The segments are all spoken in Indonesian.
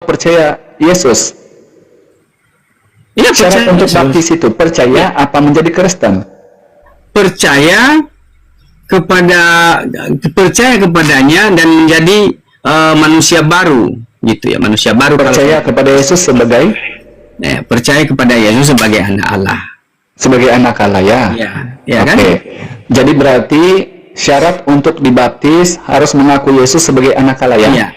percaya Yesus? Iya, Syarat percaya untuk Yesus. baptis itu percaya apa menjadi Kristen? Percaya kepadanya dan menjadi manusia baru, gitu ya, manusia baru. Percaya kepada Yesus sebagai Percaya kepada Yesus sebagai anak Allah. Sebagai anak Allah ya. Ya Oke. kan? Jadi berarti syarat untuk dibaptis harus mengaku Yesus sebagai anak Allah ya. Iya.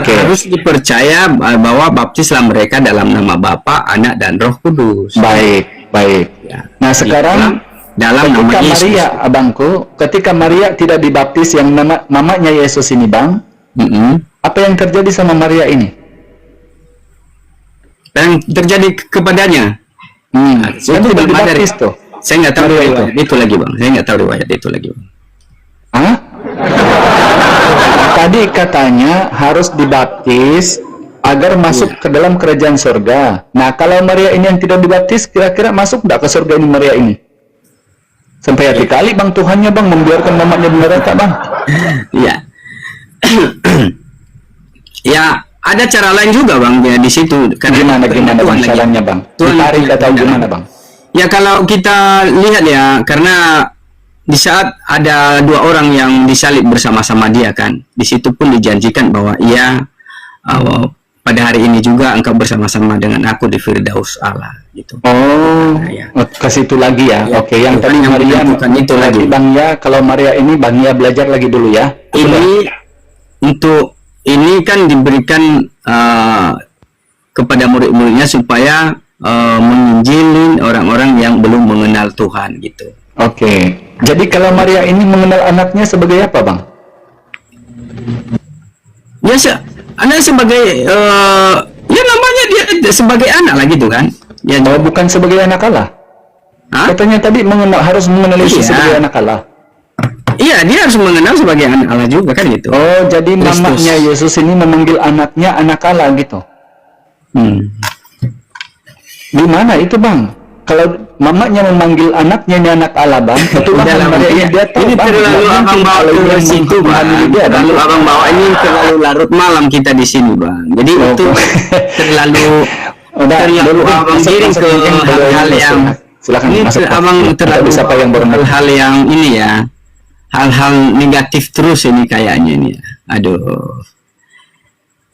Oke. Harus dipercaya bahwa baptislah mereka dalam nama Bapa, Anak, dan Roh Kudus. Baik. Ya. Nah sekarang dalam nama ketika Yesus. Maria, abangku, ketika Maria tidak dibaptis yang mamanya Yesus ini, bang, apa yang terjadi sama Maria ini? Yang terjadi kepadanya. Yang tidak dibaptis tuh. Saya nggak tahu Maria riwayat itu lagi, bang. Saya nggak tahu riwayat itu lagi, bang. Hah? Tadi katanya harus dibaptis agar masuk ke dalam kerajaan surga. Nah, kalau Maria ini yang tidak dibaptis, kira-kira masuk nggak ke surga ini Maria ini? Sampai hati kali bang Tuhannya bang membiarkan mamanya di neraka bang. Iya. Ya, ada cara lain juga bang ya, di situ. Gimana bang caranya bang? Ditarik atau gimana bang? Ya kalau kita lihat ya, karena di saat ada dua orang yang disalib bersama-sama dia kan, di situ pun dijanjikan bahwa pada hari ini juga engkau bersama-sama dengan aku di Firdaus Allah gitu. Oh, ya. Ke situ lagi ya. Ya, Oke, yang tadi yang Maria bukan itu lagi. bang ya. Kalau Maria ini bang ya belajar lagi dulu ya. Ini untuk ini kan diberikan kepada murid-muridnya supaya menginjilin orang-orang yang belum mengenal Tuhan gitu. Oke. Jadi kalau Maria ini mengenal anaknya sebagai apa bang? Ya, anak sebagai ya namanya dia sebagai anak lah gitu kan. Ya, Oh, bukan sebagai anak Allah. Hah? Katanya tadi harus mengenal Yesus sebagai anak Allah. Iya, dia harus mengenal sebagai anak Allah juga kan gitu. Oh, jadi Kristus. mamanya Yesus ini memanggil anaknya anak Allah gitu. Gimana itu bang? Kalau mamanya memanggil anaknya ini anak Allah bang, itu Dalam dia tahu ini bang. terlalu Nggak abang mungkin bawa kalau ke dia situ bang. memahami dia, bang. Terlalu abang bawa ini terlalu larut malam kita di sini bang. Jadi Oh. itu terlalu Udah, dulu abang giring ke hal-hal yang silakan ini masuk. abang terlalu siapa yang hal yang ini ya, hal-hal negatif terus ini kayaknya ini. Aduh.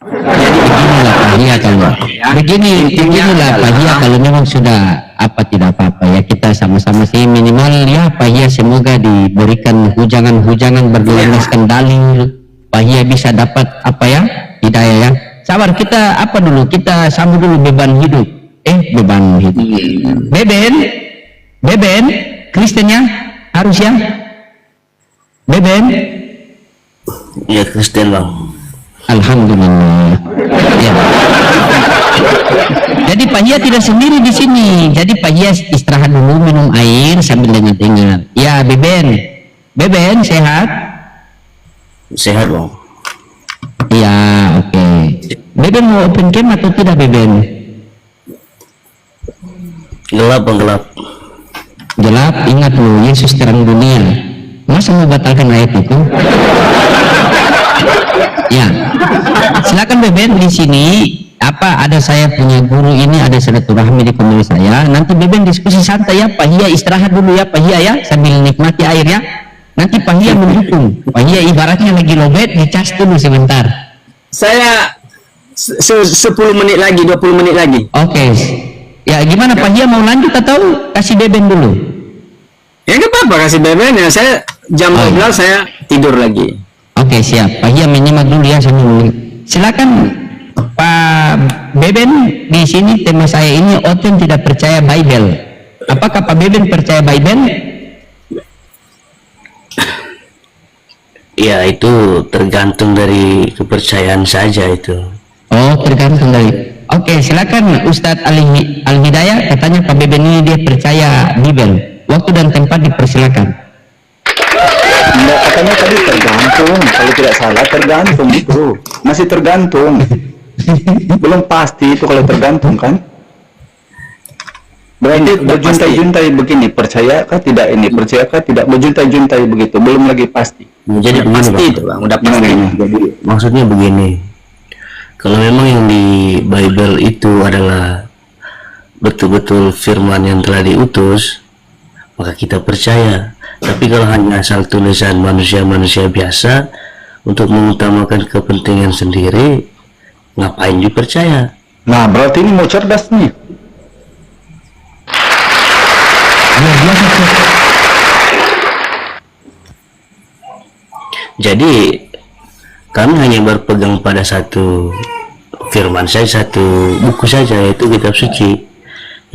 Beginilah Pak Hia kalau beginilah Pak Hia kalau memang sudah tidak apa-apa ya, kita sama-sama sih minimal ya Pak Hia, semoga diberikan hujangan-hujangan berlandaskan dalil, Pak Hia bisa dapat hidayah ya. Sabar, kita dulu, kita sambut dulu beban hidup. Beben Kristennya harus ya Beben Ya Kristen bang. Alhamdulillah. Ya. Jadi Pak Hia tidak sendiri di sini. Jadi Pak Hia istirahat dulu, minum air sambil dengar. Ya Beben sehat? Sehat bang. Ya oke. Beben mau open cam atau tidak Beben? Gelap bang, gelap. Gelap, ingat loh, Yesus terang dunia. Masa mau batalkan ayat itu? Ya, silakan Beben di sini. Ada saya punya guru ini, ada silaturahmi di komunitas saya. Nanti Beben diskusi santai ya, Pak Hia istirahat dulu ya Pak Hia ya, sambil nikmati air ya. Nanti Pak Hia mendukung. Pak Hia ibaratnya lagi lobet, dicas dulu sebentar. Saya 10 menit lagi, 20 menit lagi. Oke. Ya gimana Pak Hia, mau lanjut atau kasih Beben dulu? Ya nggak apa-apa, kasih Beben ya. Saya jam 12 saya tidur lagi. Oke siap, Pak Hia menyimak dulu ya sambil. Silakan Pak Beben, di sini tema saya ini Oten tidak percaya Bible. Apakah Pak Beben percaya Bible? Ya itu tergantung dari kepercayaan saja itu. Oh tergantung dari. Oke silakan Ustadz Al-Hidayah, katanya Pak Beben ini dia percaya Bible. Waktu dan tempat dipersilakan. Enggak, katanya tadi tergantung, kalau tidak salah tergantung itu, masih tergantung, belum pasti itu kalau tergantung kan. Berarti berjuntai-juntai begini, percayakah tidak ini, percayakah tidak, berjuntai-juntai begitu, belum lagi pasti. Jadi Udah begini pasti bang. itu bang, udah pasti. Jadi maksudnya begini, Kalau memang yang di Bible itu adalah betul-betul firman yang telah diutus, maka kita percaya. Tapi kalau hanya asal tulisan manusia-manusia biasa untuk mengutamakan kepentingan sendiri, ngapain dipercaya? Nah, berarti ini mau cerdas nih. Luar biasa Cok. Jadi kami hanya berpegang pada satu firman saja, satu buku saja, yaitu kitab suci,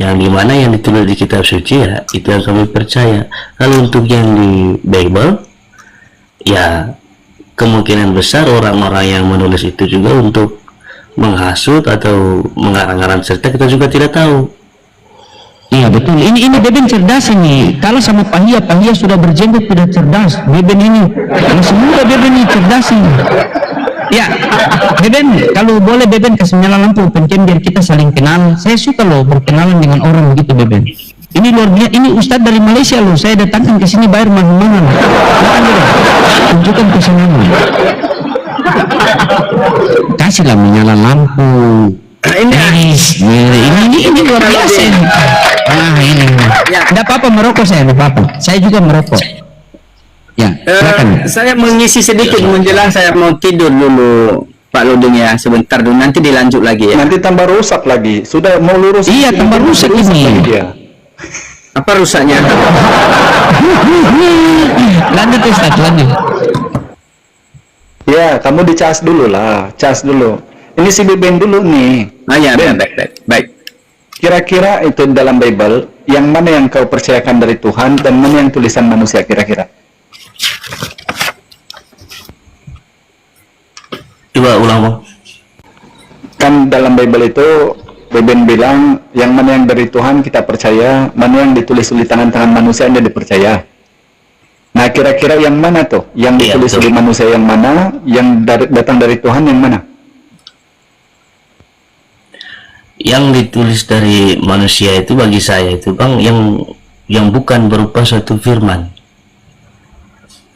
yang dimana yang ditulis di kitab suci ya itu yang kami percaya. Kalau untuk yang di Bible ya kemungkinan besar orang-orang yang menulis itu juga untuk menghasut atau mengarang-arang cerita, kita juga tidak tahu. Iya betul, ini Beben cerdas ini. Kalau sama Pahia sudah berjenggot tidak cerdas. Beben ini, masih muda Beben ini cerdas ini. Ya, Beben, kalau boleh Beben kasih nyala lampu pencen biar kita saling kenal. Saya suka loh berkenalan dengan orang begitu Beben. Ini luar biasa, ini Ustadz dari Malaysia loh. Saya datangkan ke sini bayar mahal-mahal. Tunjukkan kesenangan. Kasihlah menyala lampu. Ini luar biasa ini. Ini. Ya. Tidak apa-apa merokok saya, tidak apa-apa. Saya juga merokok. Ya, silakan. Saya mengisi sedikit menjelang saya mau tidur dulu, Pak Ludung ya, sebentar dulu, nanti dilanjut lagi ya. Nanti tambah rusak lagi. Sudah mau lurus. Iya, tambah rusak ini. lagi dia. Apa rusaknya? Lanjut Ustaz, lanjut. Ya, kamu dicas dulu lah, cas dulu. Ini si Beben dulu nih. Ya, Ben, baik. kira-kira itu dalam Bible, yang mana yang kau percayakan dari Tuhan dan mana yang tulisan manusia kira-kira? Coba ulang Bang. Kan dalam Bible itu Beben bilang yang mana yang dari Tuhan kita percaya, mana yang ditulis oleh tangan-tangan manusia yang dipercaya. Nah, kira-kira yang mana tuh? Yang Iya, ditulis betul. oleh manusia yang mana? Yang datang dari Tuhan yang mana? Yang ditulis dari manusia itu bagi saya itu Bang yang bukan berupa suatu firman,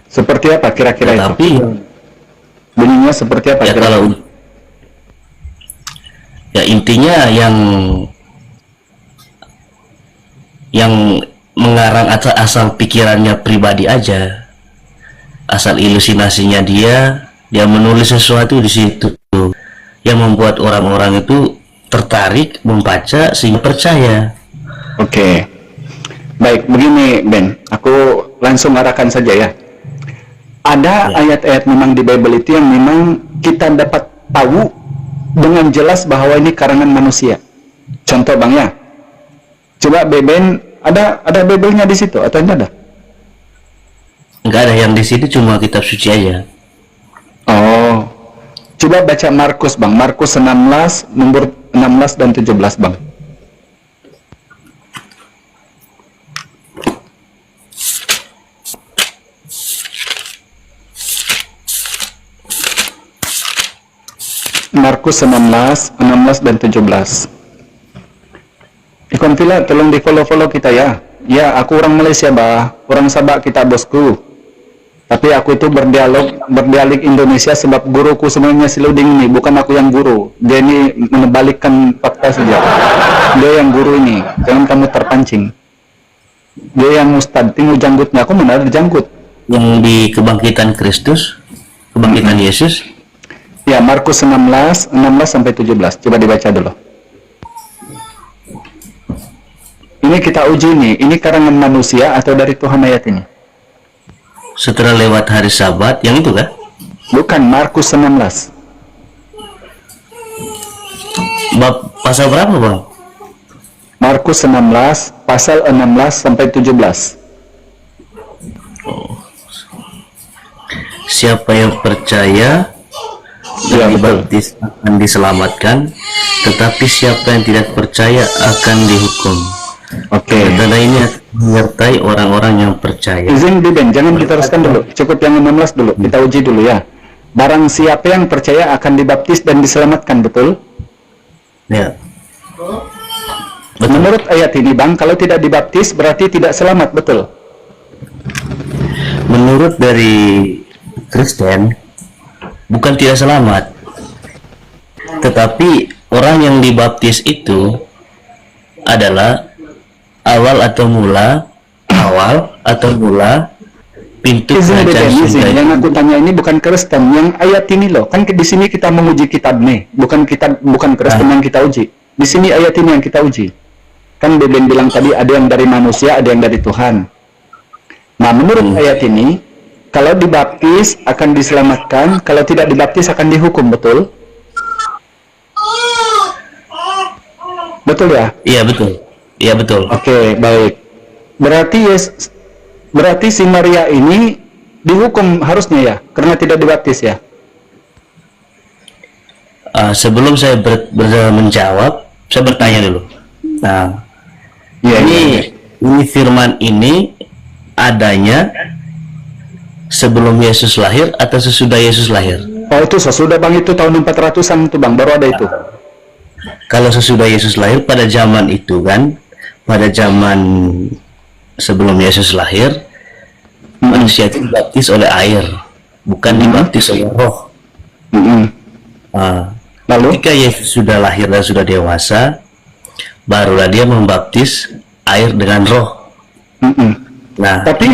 Seperti apa kira-kira itu? tetapi Bunyinya seperti apa? ya kira-kira? kalau ya intinya yang mengarang asal pikirannya pribadi aja, asal ilusinasinya dia menulis sesuatu di situ yang membuat orang-orang itu tertarik membaca sehingga percaya. Oke. Baik, begini Ben, aku langsung arahkan saja ya. Ada ayat-ayat memang di Bible itu yang memang kita dapat tahu dengan jelas bahwa ini karangan manusia. Contoh Bang ya. Coba Beben, ada Bible-nya di situ atau tidak ada? Nggak ada yang di situ, cuma kitab suci aja. Oh. Coba baca Markus Bang, Markus 16 nomor 16 dan 17 Bang. Markus 16 dan 17. Ikon pila, tolong di follow kita ya. Ya, aku orang Malaysia bah, orang Sabah kita bosku. Tapi aku itu berdialek Indonesia sebab guruku sebenarnya si Luding ini, bukan aku yang guru. Dia ini menebalikkan fakta saja. Dia yang guru ini, jangan kamu terpancing. Dia yang ustad, tinggal janggutnya, aku mana ada janggut. Yang di kebangkitan Kristus, kebangkitan Yesus. Ya, Markus 16 sampai 17. Coba dibaca dulu. Ini kita uji nih, ini karangan manusia atau dari Tuhan ayat ini? Setelah lewat hari Sabat, yang itu kan? Bukan, Markus 16. Bab pasal berapa Bang? Markus 16, pasal 16 sampai 17. Siapa yang percaya Ya, dan betul. dibaptis akan diselamatkan, tetapi siapa yang tidak percaya akan dihukum. Oke. Tanda ini akan menyertai orang-orang yang percaya. Izin Biben, jangan diteruskan dulu. Cukup yang 16 dulu. Kita uji dulu ya. Barang siapa yang percaya akan dibaptis dan diselamatkan, betul? Ya. Menurut ayat ini, Bang, kalau tidak dibaptis berarti tidak selamat, betul? Menurut dari Kristen, bukan tidak selamat. Tetapi orang yang dibaptis itu adalah awal atau mula pintu Izin kerajaan Beben, izin. surga. Yang aku tanya ini bukan Kristen, yang ayat ini loh. Kan di sini kita menguji kitab nih, bukan Kristen yang kita uji. Di sini ayat ini yang kita uji. Kan Beben bilang tadi ada yang dari manusia, ada yang dari Tuhan. Nah, menurut ayat ini, kalau dibaptis akan diselamatkan, kalau tidak dibaptis akan dihukum, betul? Betul ya? Iya betul. Iya betul. Oke, baik. Berarti si Maria ini dihukum harusnya ya, karena tidak dibaptis ya? Sebelum saya menjawab, saya bertanya dulu. Nah, Iya, ini firman ini adanya sebelum Yesus lahir atau sesudah Yesus lahir? Oh, itu sesudah Bang, itu tahun 400-an tuh Bang, baru ada itu. Kalau sesudah Yesus lahir pada zaman itu kan, pada zaman sebelum Yesus lahir, manusia itu dibaptis oleh air, bukan dibaptis oleh roh. Lalu? Ketika Yesus sudah lahir dan sudah dewasa, barulah dia membaptis air dengan roh. Nah, Tapi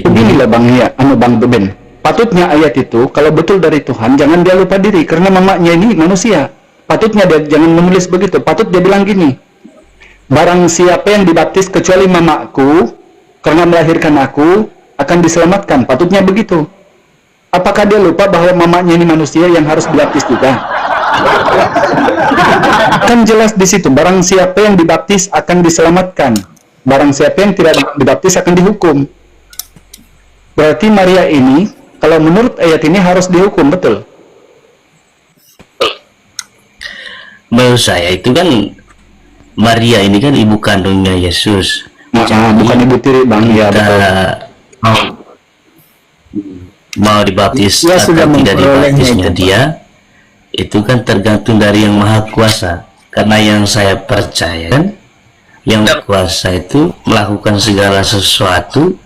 beginilah Bang ya, Bang Beben. Patutnya ayat itu kalau betul dari Tuhan, jangan dia lupa diri karena mamanya ini manusia. Patutnya dia jangan menulis begitu. Patut dia bilang gini, barang siapa yang dibaptis kecuali mamaku karena melahirkan aku akan diselamatkan. Patutnya begitu. Apakah dia lupa bahwa mamanya ini manusia yang harus dibaptis juga? Kan jelas di situ, barang siapa yang dibaptis akan diselamatkan, barang siapa yang tidak dibaptis akan dihukum. Berarti Maria ini, kalau menurut ayat ini harus dihukum, betul? menurut saya itu kan Maria ini kan ibu kandungnya Yesus. Bukan ibu tiri Bang, ya betul. Mau dibaptis Ya, sudah atau tidak memperolehnya dibaptisnya itu, dia, itu kan tergantung dari yang maha kuasa. Karena yang saya percaya kan, yang maha kuasa itu melakukan segala sesuatu,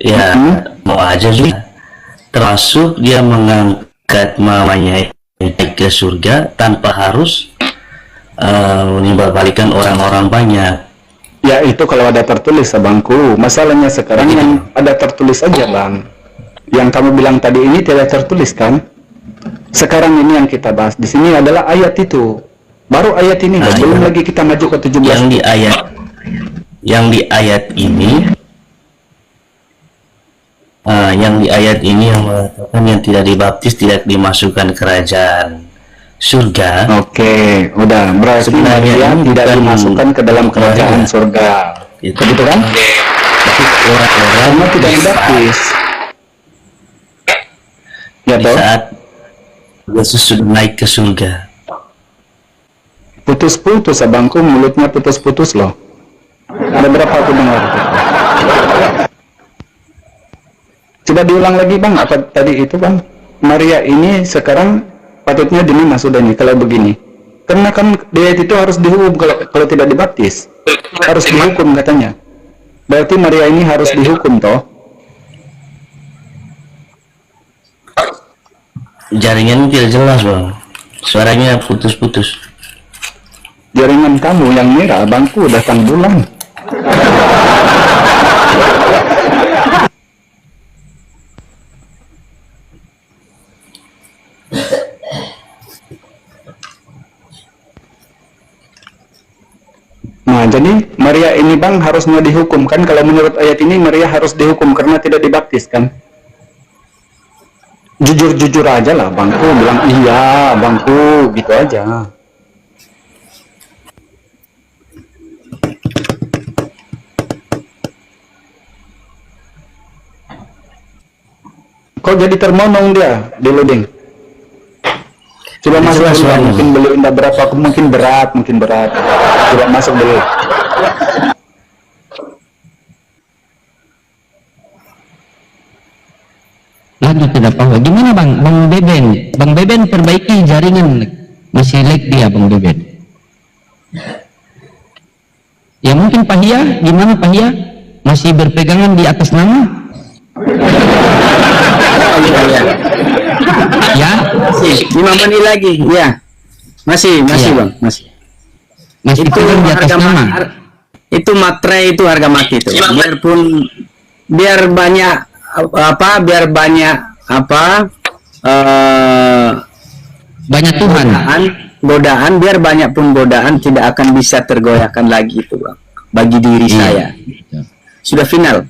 ya mau aja juga. Termasuk dia mengangkat mamanya ke surga tanpa harus menimbulkan orang-orang banyak. Ya itu kalau ada tertulis abangku. Masalahnya sekarang yang ada tertulis aja Bang. Yang kamu bilang tadi ini tidak tertulis kan? Sekarang ini yang kita bahas di sini adalah ayat itu. Baru ayat ini, Nah, belum iya. lagi kita maju ke 17. Yang di ayat ini yang mengatakan yang tidak dibaptis tidak dimasukkan kerajaan surga. Oke, udah. Berarti Sebenarnya Maria ini tidak bukan dimasukkan ke dalam kerajaan Maria. surga. Itu Begitu kan? Tapi orang-orang Karena tidak di dibaptis. Ya di toh? saat Yesus sudah naik ke surga. Putus-putus abangku, mulutnya putus-putus loh. Ada berapa aku dengar? Coba diulang lagi Bang, apa tadi itu Bang? Maria ini sekarang patutnya dini sudah nih kalau begini. Karena kan dia itu harus dihukum kalau tidak dibaptis. Harus dihukum katanya. Berarti Maria ini harus dihukum toh? Jaringan tidak jelas bang, suaranya putus-putus. Jaringan kamu yang merah, abangku datang bulan. Nah, jadi Maria ini Bang harusnya dihukum kan? Kalau menurut ayat ini Maria harus dihukum karena tidak dibaptis kan? Jujur-jujur aja lah Bangku, bilang iya Bangku, gitu aja. Kok jadi termonong dia di loading? Coba masuk dulu, Bang. Mungkin beliau indah berapa, mungkin berat. Coba masuk dulu. Lagi tidak apa. Gimana Bang? Bang Beben perbaiki jaringan, masih lag dia Bang Beben. Ya mungkin Pahia, gimana Pahia? Masih berpegangan di atas nama? Ya, 5 menit lagi, ya. Masih Iya. Bang, masih. Masih Itu pegang di atas harga nama. itu materai, itu harga mati itu. Biar banyak Banyak Tuhan. godaan, biar banyak pun godaan tidak akan bisa tergoyahkan lagi itu, Bang. Bagi diri Iya. saya. Sudah final.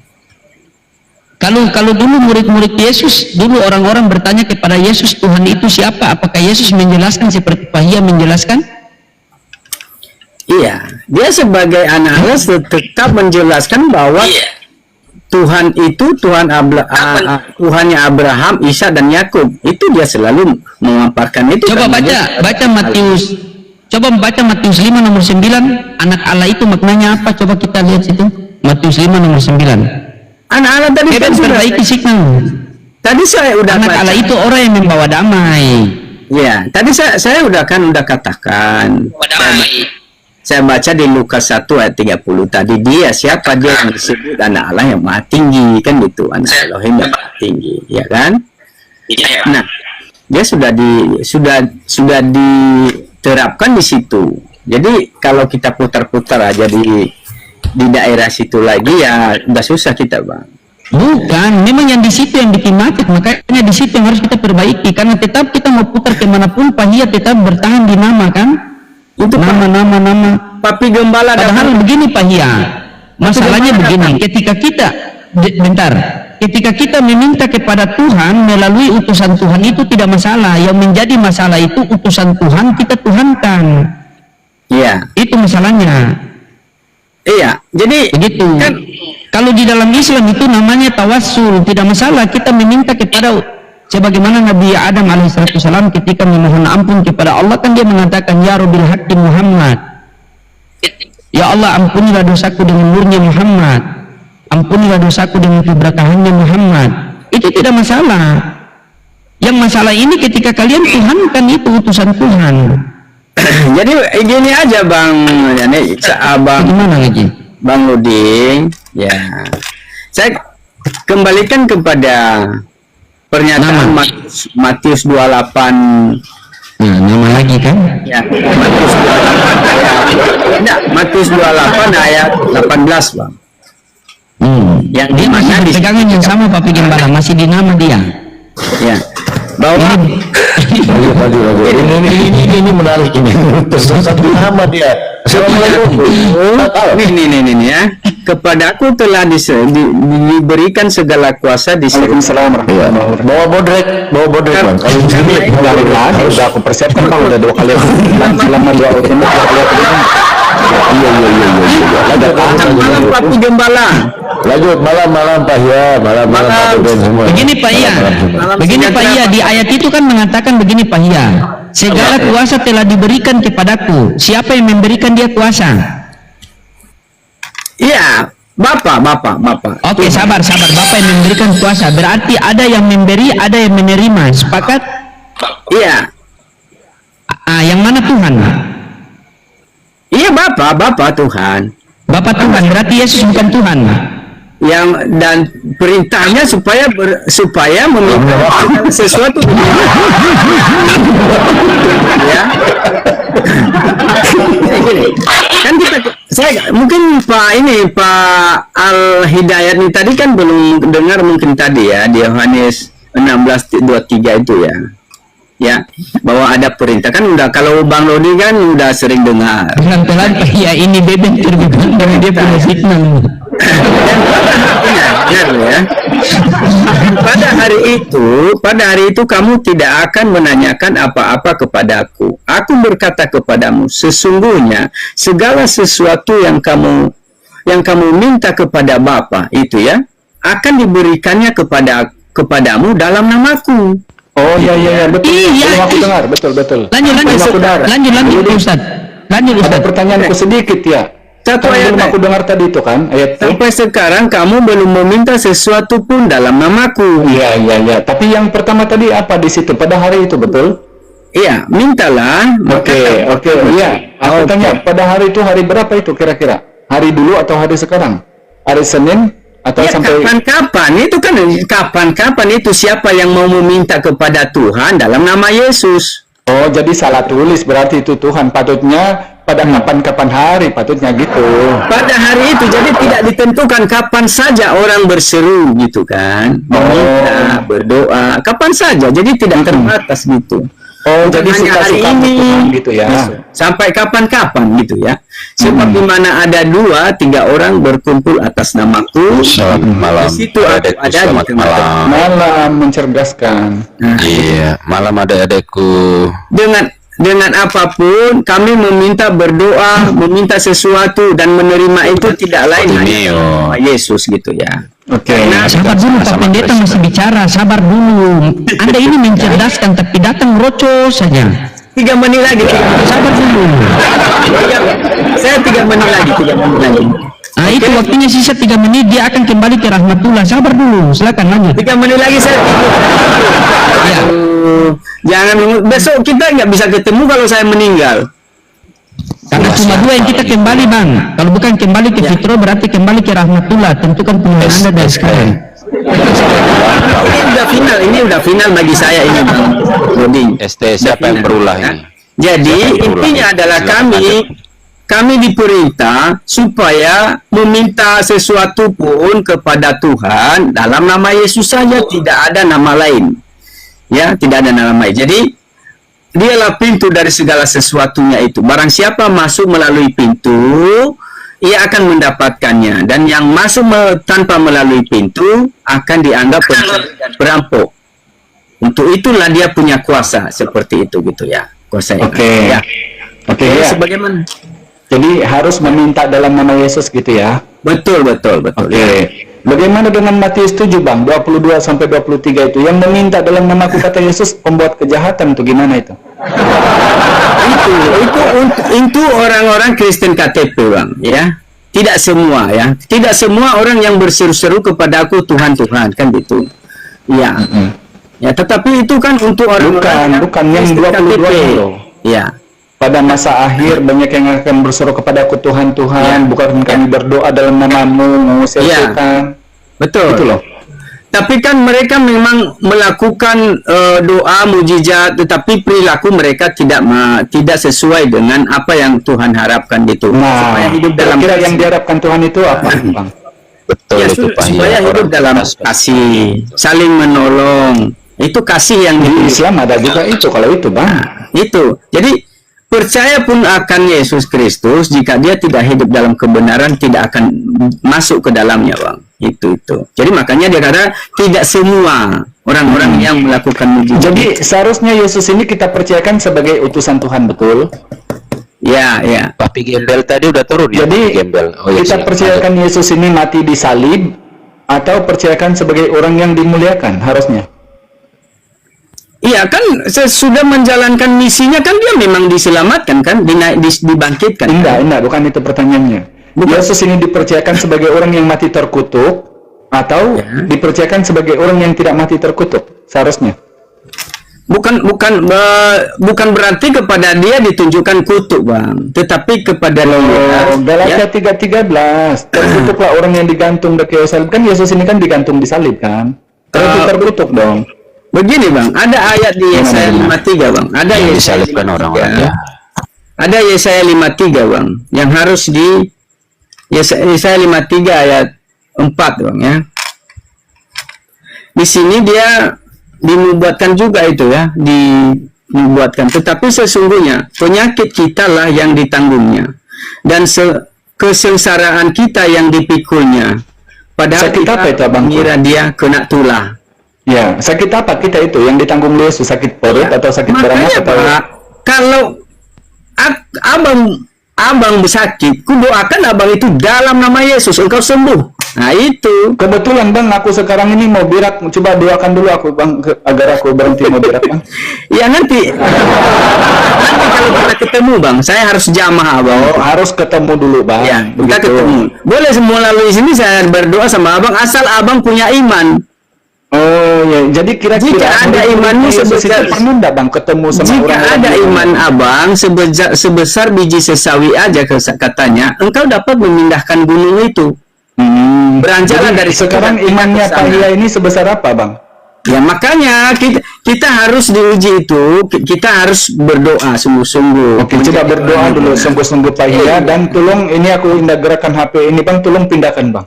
Kalau dulu murid-murid Yesus, dulu orang-orang bertanya kepada Yesus, Tuhan itu siapa? Apakah Yesus menjelaskan seperti Pahia menjelaskan? Iya, dia sebagai anak Allah tetap menjelaskan bahwa Tuhan itu Tuhannya Abraham, Isa dan Yakub. Itu dia selalu memaparkan itu. Coba kan baca Matius. Coba baca Matius 5 nomor 9, anak Allah itu maknanya apa? Coba kita lihat situ. Matius 5 nomor 9. Anak-anak tadi kan sudah Perbaiki sikap. tadi saya udah Anak baca. Allah itu orang yang membawa damai. Ya, tadi saya udah katakan. Saya baca di Lukas 1 ayat 30 tadi, dia siapa dia yang disebut anak Allah yang maha tinggi, kan gitu, anak Elohim yang maha tinggi, ya kan? Nah, dia sudah diterapkan di situ. Jadi kalau kita putar-putar aja di daerah situ lagi, ya udah susah kita, Bang. Bukan, memang yang di situ yang bikin macet, makanya di situ yang harus kita perbaiki, karena tetap kita mau putar kemanapun, Pahia tetap bertahan di nama, kan? Itu Nama. Papi Gembala Padahal begini Pahia, masalahnya Tapi begini, ketika kita meminta kepada Tuhan melalui utusan Tuhan itu tidak masalah, yang menjadi masalah itu utusan Tuhan kita tuhankan, Iya, itu masalahnya. iya. Jadi Begitu. kan Kalau di dalam Islam itu namanya tawassul, tidak masalah kita meminta kepada, sebagaimana Nabi Adam alaihissalam ketika memohon ampun kepada Allah, kan dia mengatakan, ya Rabbil Haqqi Muhammad, ya Allah ampunilah dosaku dengan nurnya Muhammad, ampunilah dosaku dengan keberkahannya Muhammad. Itu tidak masalah. Yang masalah ini ketika kalian tuhankan itu utusan Tuhan. jadi gini aja, Bang. Yani Bagaimana lagi? Bang Luding, ya. Saya kembalikan kepada pernyataan Matius 28. Nah, nama lagi kan? Ya, Matius 28 ayat. Matius 28 ayat 18, Bang. Yang Dia masih dimana berpegangan yang sama Papi Gembala, masih di nama dia. ya, bahwa Ini menarik ini. Tersesat di nama dia. Assalamualaikum. ini ya. Kepadaku telah diberikan segala kuasa di seluruh. Waalaikumsalam warahmatullahi wabarakatuh. Bawa bodrek bang. Kalau di sini Balik lagi, udah aku persiapkan Bang, udah 2 kali selama 2 tahun 2 kali aku bilang. iya. Malam Papi Gembala. Lanjut malam Pak ya, malam Pak Ben semua. Begini Pak Iya, begini Pak Iya, di ayat itu kan mengatakan begini Pak Iya, segala kuasa telah diberikan kepadaku. Siapa yang memberikan dia kuasa? Iya, Bapak. Oke, sabar. Bapak yang memberikan kuasa. Berarti ada yang memberi, ada yang menerima. Sepakat? Iya. Yang mana Tuhan? Iya, Bapak Tuhan. Bapak Tuhan, berarti Yesus bukan Tuhan. Dan perintahnya supaya meminta sesuatu. Ya. Gini, kan saya mungkin Pak Al Hidayat ini tadi kan belum dengar mungkin tadi ya, di Yohanes 16:23 itu ya. Ya, bahwa ada perintah kan udah, kalau Bang Lodi kan udah sering dengar. Pelan-pelan Pak Iya, ini bebek terbuka dari dia punya signal. Benar ya. Pada hari itu kamu tidak akan menanyakan apa-apa kepadaku. Aku berkata kepadamu, sesungguhnya segala sesuatu yang kamu minta kepada Bapa itu ya, akan diberikannya kepadamu dalam namaku. Oh iya betul. Iya. Belum aku dengar, betul. Lanjut Ustaz. Ada pertanyaanku sedikit ya. Satu ayat belum aku dengar tadi itu kan ayat itu. sampai sekarang kamu belum meminta sesuatu pun dalam namaku. Iya. Tapi yang pertama tadi apa di situ pada hari itu betul? Iya, mintalah. Oke. Iya. Aku tanya pada hari itu hari berapa itu kira-kira? Hari dulu atau hari sekarang? Hari Senin atau Ya, sampai kapan itu kan kapan itu siapa yang mau meminta kepada Tuhan dalam nama Yesus? Oh, jadi salah tulis berarti itu Tuhan. Patutnya pada kapan-kapan hari, patutnya gitu. Pada hari itu, jadi tidak ditentukan kapan saja orang berseru gitu kan, meminta, berdoa, kapan saja, jadi tidak terbatas gitu. Oh, jadi Hanya hari suka-suka ini Tuhan gitu ya. sampai kapan-kapan gitu ya. Sebab di mana ada 2-3 orang berkumpul atas namaku, Selamat malam. di situ aku Adekku, ada di selamat tengah-tengah. malam. Malam mencerdaskan. Nah, Iya, malam adik-adekku. dengan apapun kami meminta berdoa, meminta sesuatu dan menerima itu tidak lain hanya Continue. nama Yesus gitu ya. Oke. Sabar dulu, Pak Sama-sama Pendeta Kristen. masih bicara. Sabar dulu. Anda ini mencerdaskan, tapi datang rocos saja. 3 menit lagi. Sabar dulu. Saya 3 menit lagi. Nah, itu waktunya sisa 3 menit. Dia akan kembali ke rahmatullah. Sabar dulu. Silakan lanjut. 3 menit lagi saya. Ya. Jangan besok kita nggak bisa ketemu kalau saya meninggal. Karena cuma 2 yang kita kembali, Bang. Kalau bukan kembali ke Fitro, berarti kembali ke rahmatullah. Tentukan pilihan Anda dari sekarang. Ini udah final bagi saya ini, Bang. Broding. ST siapa yang berulah ini? Jadi Siapa yang berulah? intinya adalah Silakan kami diperintah supaya meminta sesuatu pun kepada Tuhan dalam nama Yesus saja, tidak ada nama lain. Ya, tidak ada nama lain. Jadi dialah pintu dari segala sesuatunya itu. Barang siapa masuk melalui pintu, ia akan mendapatkannya. Dan yang masuk tanpa melalui pintu akan dianggap pencuri dan perampok. Untuk itulah dia punya kuasa seperti itu gitu ya. Kuasa yang Oke. ada. Ya. Oke Jadi ya. sebagaimana Jadi harus meminta dalam nama Yesus gitu ya. betul. Oke. Ya. Bagaimana dengan Matius 7, Bang? 22 sampai 23 itu yang meminta dalam namaku kata Yesus pembuat kejahatan itu gimana itu? Itu orang-orang Kristen KTP, Bang, ya. Tidak semua ya. Tidak semua orang yang berseru-seru kepada aku Tuhan kan gitu. Ya. Ya, tetapi itu kan untuk orang-orang Bukan yang Kristen 22 KTP. loh. Ya. Pada masa akhir banyak yang akan berseru kepadaku Tuhan, bukan kami berdoa dalam namamu mengusir Ya. setan. Betul. Itu loh. Tapi kan mereka memang melakukan doa mujizat, tetapi perilaku mereka tidak sesuai dengan apa yang Tuhan harapkan gitu. Nah, supaya hidup dalam kira yang kasih. diharapkan Tuhan itu apa, Bang? Betul Ya, itu Pak. supaya Iya, hidup orang dalam cerdas. kasih, saling menolong. Itu kasih yang Di di Islam ada juga itu kalau itu, Bang. itu. Jadi percaya pun akan Yesus Kristus, jika dia tidak hidup dalam kebenaran tidak akan masuk ke dalamnya, Bang. Itu. Jadi makanya dia kata tidak semua orang-orang yang melakukan mujizat. Jadi seharusnya Yesus ini kita percayakan sebagai utusan Tuhan, betul? Ya. Papi Gembel tadi udah turun ya. Jadi Papi Gembel. Oh, ya, kita silakan. percayakan Yesus ini mati di salib atau percayakan sebagai orang yang dimuliakan harusnya. Iya kan sudah menjalankan misinya kan dia memang diselamatkan kan, dibangkitkan. Enggak, bukan itu pertanyaannya. Yesus ini dipercayakan sebagai orang yang mati terkutuk atau dipercayakan sebagai orang yang tidak mati terkutuk seharusnya. Bukan berarti kepada dia ditunjukkan kutuk, Bang, tetapi kepada dia. Galatia 3:13 terkutuklah orang yang digantung di kayu salib. Kan Yesus ini kan digantung di salib kan? Berarti terkutuk dong. Begini, Bang, ada ayat di Yesaya 53, Bang. Ada Yang Yesaya disalibkan 53. orang-orang ya. Ada Yesaya 53, Bang, yang harus di Yesaya 53 ayat 4, Bang, ya. Di sini dia dinubuatkan juga itu ya, dinubuatkan. Tetapi sesungguhnya penyakit kita lah yang ditanggungnya dan kesengsaraan kita yang dipikulnya. Padahal Sakit kita apa itu, Abang? mengira dia kena tulah. Ya, sakit apa kita itu yang ditanggung oleh Yesus? Sakit perut atau sakit Makanya, beranak atau Pak, kalau abang sakit, ku doakan abang itu dalam nama Yesus, engkau sembuh. Nah itu. kebetulan Bang, aku sekarang ini mau berak, coba doakan dulu aku Bang agar aku berhenti mau berak Bang. Ya nanti kalau kita ketemu, Bang, saya harus jamah, Abang. Oh, harus ketemu dulu Bang. Ya, kita Begitu. ketemu. Boleh semua melalui sini saya berdoa sama abang, asal abang punya iman. Oh ya, jadi kira-kira Jika ada imanmu Yesus itu sebesar- pernah enggak Bang ketemu sama Jika orang-orang ada yang- iman abang sebesar biji sesawi aja katanya, engkau dapat memindahkan gunung itu. Beranjalan Jadi dari sekarang sini imannya ke Pak sana. Hia ini sebesar apa Bang? Ya makanya kita harus diuji itu, kita harus berdoa sungguh-sungguh. Oke, coba berdoa dulu sungguh-sungguh Pak Hia, dan tolong ini aku indah gerakan HP ini Bang, tolong pindahkan Bang.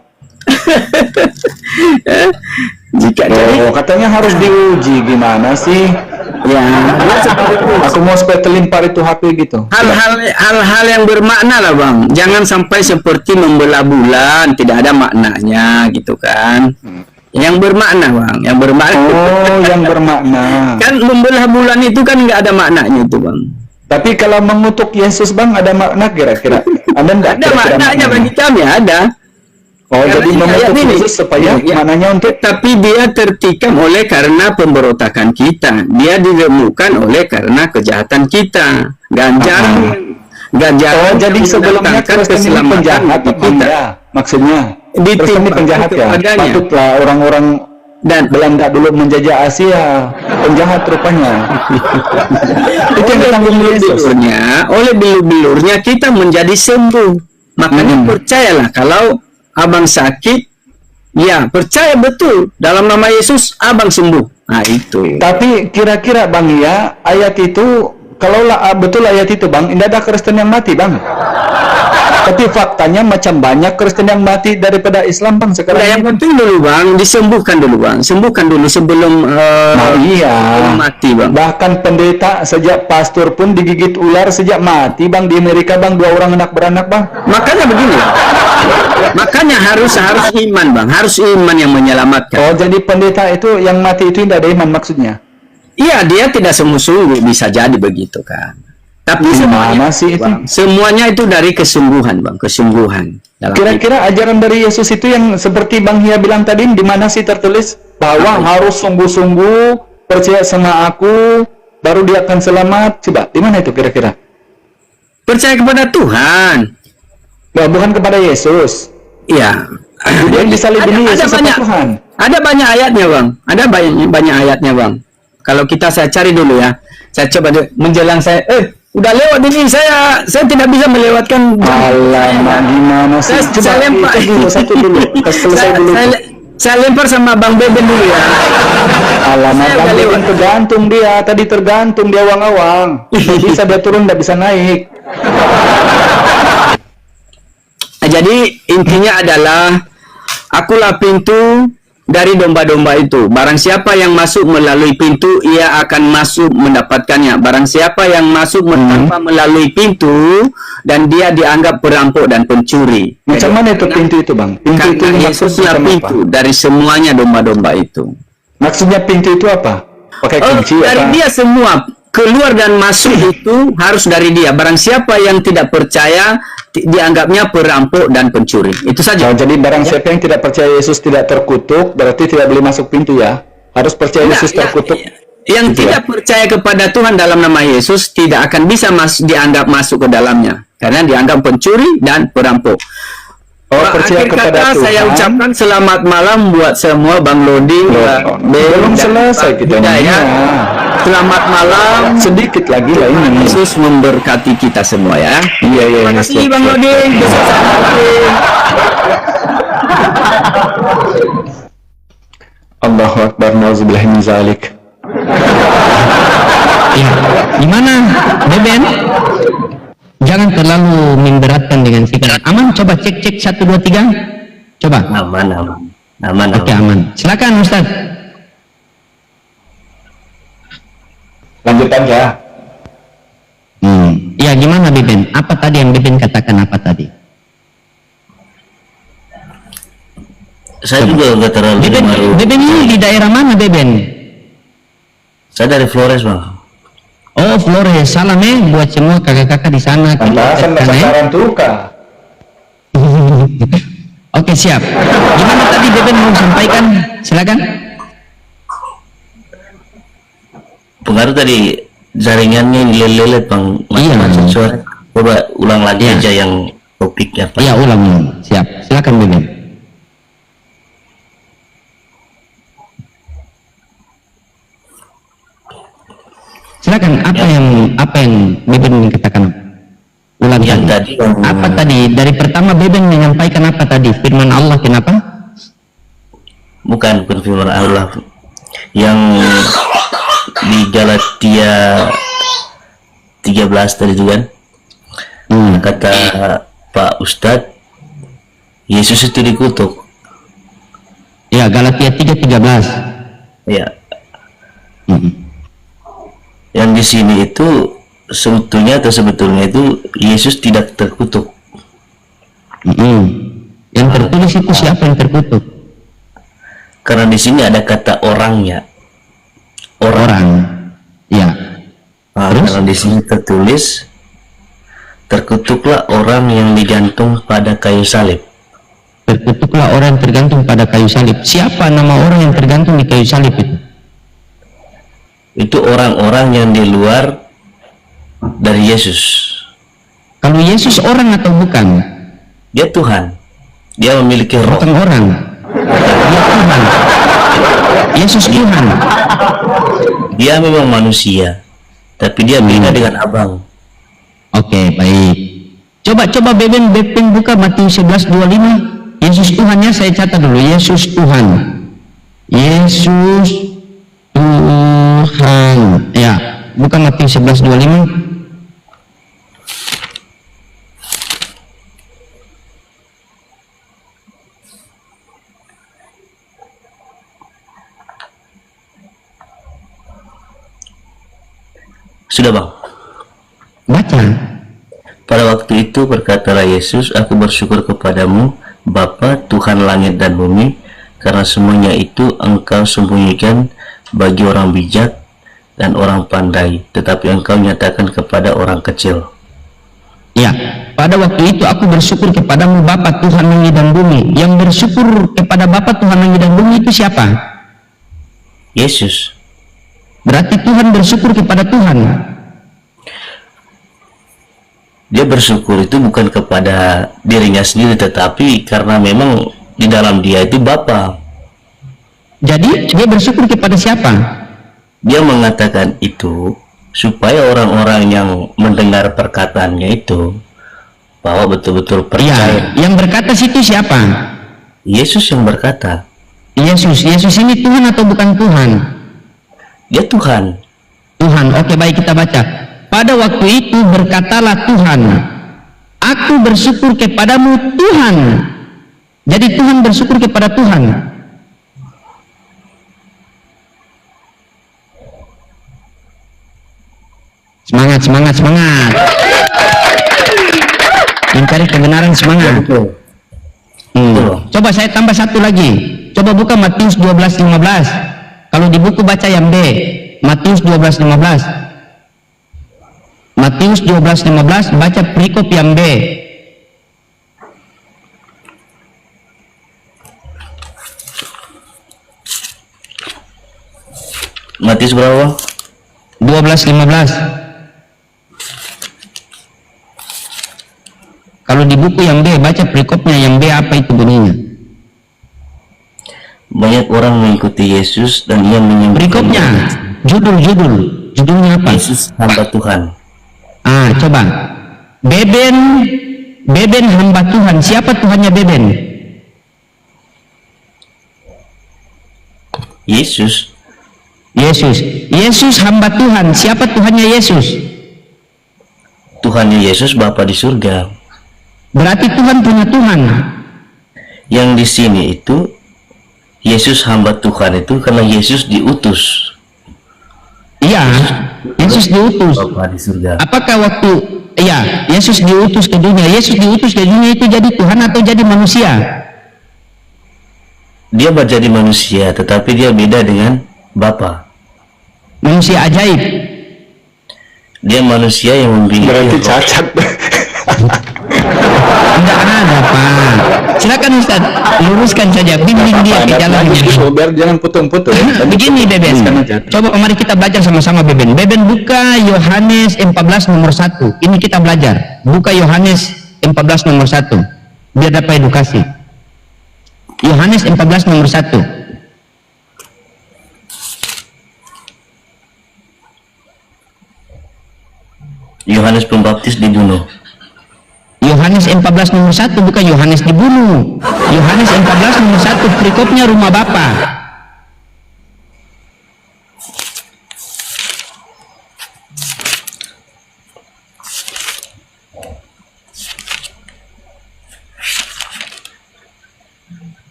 Jika jadi Katanya harus diuji, gimana sih? ya Aku mau supaya terlimpar itu HP gitu. hal-hal yang bermakna lah Bang, jangan sampai seperti membelah bulan tidak ada maknanya gitu kan. Yang bermakna Bang, yang bermakna. Oh, yang bermakna. Kan membelah bulan itu kan nggak ada maknanya itu Bang. Tapi kalau mengutuk Yesus Bang, ada makna kira-kira? Ada enggak? Ada maknanya bagi kami, ada. Oh, Karena jadi ini mengutuk ayat ini. Yesus supaya Ya. maknanya untuk Tapi dia tertikam oleh karena pemberontakan kita. Dia diremukkan oleh karena kejahatan kita. Ganjaran. Oh, jadi sebelumnya mendatangkan Kristen ini penjahat bagi kita. ya, maksudnya. Kristen ini Ditimpakan penjahat ya. kepadanya. Patutlah orang-orang Dan Belanda dulu menjajah Asia, penjahat rupanya. Itu yang ditanggung Yesus. oleh bilur-bilurnya kita menjadi sembuh. Makanya percayalah kalau abang sakit, ya percaya betul dalam nama Yesus abang sembuh. Nah itu. Tapi kira-kira Bang ya, ayat itu, kalaulah betul ayat itu Bang, tidak ada Kristen yang mati Bang. Tapi faktanya macam banyak Kristen yang mati daripada Islam Bang sekarang. Nah, yang penting dulu Bang, disembuhkan dulu Bang. Sembuhkan dulu sebelum Nah, iya. sebelum mati Bang. Bahkan pendeta sejak pastor pun digigit ular sejak mati Bang, di Amerika Bang, 2 orang anak beranak Bang. Makanya begini. Makanya harus iman Bang, harus iman yang menyelamatkan. Oh, jadi pendeta itu yang mati itu tidak ada iman maksudnya? Iya, dia tidak sungguh-sungguh, bisa jadi begitu kan. Tapi Gimana semuanya, sih itu? Bang, semuanya itu dari kesungguhan Bang, kesungguhan. Dalam Kira-kira ajaran dari Yesus itu yang seperti Bang Hia bilang tadi, di mana sih tertulis bahwa harus sungguh-sungguh percaya sama aku, baru dia akan selamat? Coba, di mana itu kira-kira? percaya kepada Tuhan. Nah, bukan kepada Yesus. Iya. Dia disalib ini Ada Yesus apa banyak, Tuhan? ada banyak ayatnya Bang. Ada banyak ayatnya Bang. Kalau saya cari dulu ya. Saya coba menjelang saya udah lewat ini, saya tidak bisa melewatkan. Alamak, gimana sih? Saya Coba lempar. itu dulu, satu dulu. Selesai dulu. Saya lempar sama Bang Beben dulu ya. Alamak, Saya Bang udah Beben lewat. tergantung dia. Tadi tergantung dia awang-awang. Nggak bisa dia turun, nggak bisa naik. Nah, jadi intinya adalah akulah pintu dari domba-domba itu. Barang siapa yang masuk melalui pintu, ia akan masuk mendapatkannya. Barang siapa yang masuk tanpa melalui pintu, dan dia dianggap perampok dan pencuri. Macam mana itu pintu itu Bang? Pintu itu Karena maksudnya Yesuslah macam apa? pintu dari semuanya domba-domba itu. Maksudnya pintu itu apa? Pakai kunci Dari apa? dia semua. Keluar dan masuk itu harus dari dia. Barang siapa yang tidak percaya, dianggapnya perampok dan pencuri. Itu saja. Oh, jadi barang siapa yang tidak percaya Yesus tidak terkutuk, berarti tidak boleh masuk pintu ya? Harus percaya Nah, Yesus terkutuk. yang Gitu tidak percaya kepada Tuhan dalam nama Yesus tidak akan bisa dianggap masuk ke dalamnya. Karena dianggap pencuri dan perampok. Oh, percaya Akhir kepada kata Tuhan. saya ucapkan selamat malam buat semua Bang Lodi, Belum selesai kita ini. ya. Selamat malam. Sedikit lagi lah ini. Yesus memberkati kita semua ya. Iya, iya. Terima kasih siap, Bang siap. Lodi. Besok sama lagi. Allahu Akbar, nauzubillah min zalik. Ya, gimana Beben? Jangan terlalu memberatkan dengan sikap. Aman, coba cek 1 2 3. Coba. Aman. Oke, aman. Silakan Ustaz. Lanjut aja. Ya, gimana Beben? Apa tadi yang Beben katakan apa tadi? Saya juga nggak terlalu Beben, baru. Beben ini di daerah mana Beben? Saya dari Flores Bang. Oh, Flores. Salam buat semua kakak-kakak di sana. Pantasan Kita, masakan tuka. Oke, siap. Gimana tadi Beben mau sampaikan? Silakan. Pengaruh tadi jaringannya lelet Bang. Iya. Macam suara. Coba ulang lagi Iya. aja yang topiknya Pak. Iya, ulang. Siap. Silakan Beben. Silakan. Apa yang Beben katakan? Ulang Yang tadi. tadi Apa tadi? Dari pertama Beben menyampaikan apa tadi? Firman Allah kenapa? bukan firman Allah. Yang di Galatia 13 tadi itu kan, kata Pak Ustadz, Yesus itu dikutuk. Ya, Galatia 3:13. Ya. Yang di sini itu sebetulnya itu Yesus tidak terkutuk. Yang tertulis itu siapa yang terkutuk? Karena di sini ada kata orangnya. Orang. Ya. Karena di sini tertulis, terkutuklah orang yang digantung pada kayu salib. Terkutuklah orang yang tergantung pada kayu salib. Siapa nama orang yang tergantung di kayu salib itu? Itu orang-orang yang di luar dari Yesus. Kalau Yesus orang atau bukan? Dia Tuhan. Dia memiliki roh. Bukan orang. Dia Tuhan. Yesus Tuhan. Dia memang manusia, tapi dia beda dengan abang. Oke, baik. Coba Beben buka Matius 11:25. Yesus Tuhannya saya catat dulu. Yesus Tuhan. Yesus Tuhan. Ya, buka Matius 11:25. Sudah bang. Baca. Pada waktu itu berkatalah Yesus, aku bersyukur kepadamu, Bapa Tuhan langit dan bumi, karena semuanya itu engkau sembunyikan bagi orang bijak dan orang pandai, tetapi engkau nyatakan kepada orang kecil. Ya, pada waktu itu aku bersyukur kepadamu Bapa Tuhan langit dan bumi. Yang bersyukur kepada Bapa Tuhan langit dan bumi itu siapa? Yesus. Berarti Tuhan bersyukur kepada Tuhan. Dia bersyukur itu bukan kepada dirinya sendiri, tetapi karena memang di dalam dia itu Bapa. Jadi dia bersyukur kepada siapa? Dia mengatakan itu supaya orang-orang yang mendengar perkataannya itu bahwa betul-betul percaya. Ya, yang berkata situ siapa? Yesus yang berkata. Yesus ini Tuhan atau bukan Tuhan? Dia Tuhan. Tuhan. Oke, baik, kita baca. Pada waktu itu berkatalah Tuhan, aku bersyukur kepadamu Tuhan. Jadi Tuhan bersyukur kepada Tuhan. Semangat. Mencari kebenaran, semangat. Coba saya tambah satu lagi. Coba buka Matius 12:15. Kalau di buku baca yang B. Matius 12:15. Matius 12:15, baca perikop yang B. Matius berapa? 12:15. Kalau di buku yang B, baca perikopnya yang B, apa itu bunyinya? Banyak orang mengikuti Yesus dan ia menyembah. Perikopnya, judulnya apa? Yesus hamba Tuhan. Coba. Beben hamba Tuhan. Siapa Tuhannya Beben? Yesus. Yesus hamba Tuhan. Siapa Tuhannya Yesus? Tuhannya Yesus Bapa di surga. Berarti Tuhan punya Tuhan. Yang di sini itu Yesus hamba Tuhan itu karena Yesus diutus. Iya, Yesus diutus. Bapa di surga. Apakah waktu Yesus diutus ke dunia? Yesus diutus ke dunia itu jadi Tuhan atau jadi manusia? Dia menjadi manusia, tetapi dia beda dengan Bapa. Manusia ajaib. Dia manusia yang memiliki. Berarti roh. cacat. Tidak ada, Pak. Silakan Ustaz, luruskan saja, bimbing dia ke jalannya. Biar jangan putung-putung. Begini Beben, coba mari kita belajar sama-sama Beben. Beben buka Yohanes 14 nomor 1. Ini kita belajar. Buka Yohanes 14 nomor 1. Biar dapat edukasi. Yohanes 14 nomor 1. Yohanes Pembaptis dibunuh. Yohanes 14 nomor 1, bukan Yohanes dibunuh. Yohanes 14 nomor 1, perikopnya rumah Bapa.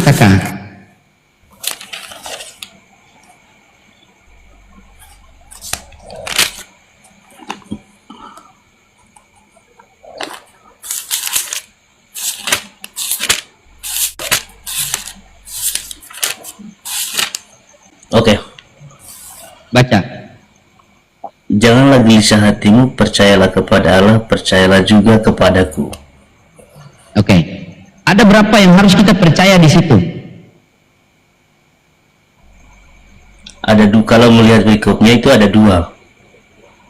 kakak? Oke. Baca. Janganlah gelisah hatimu, percayalah kepada Allah, percayalah juga kepadaku. Oke. Ada berapa yang harus kita percaya di situ? Kalau melihat berikutnya itu ada dua.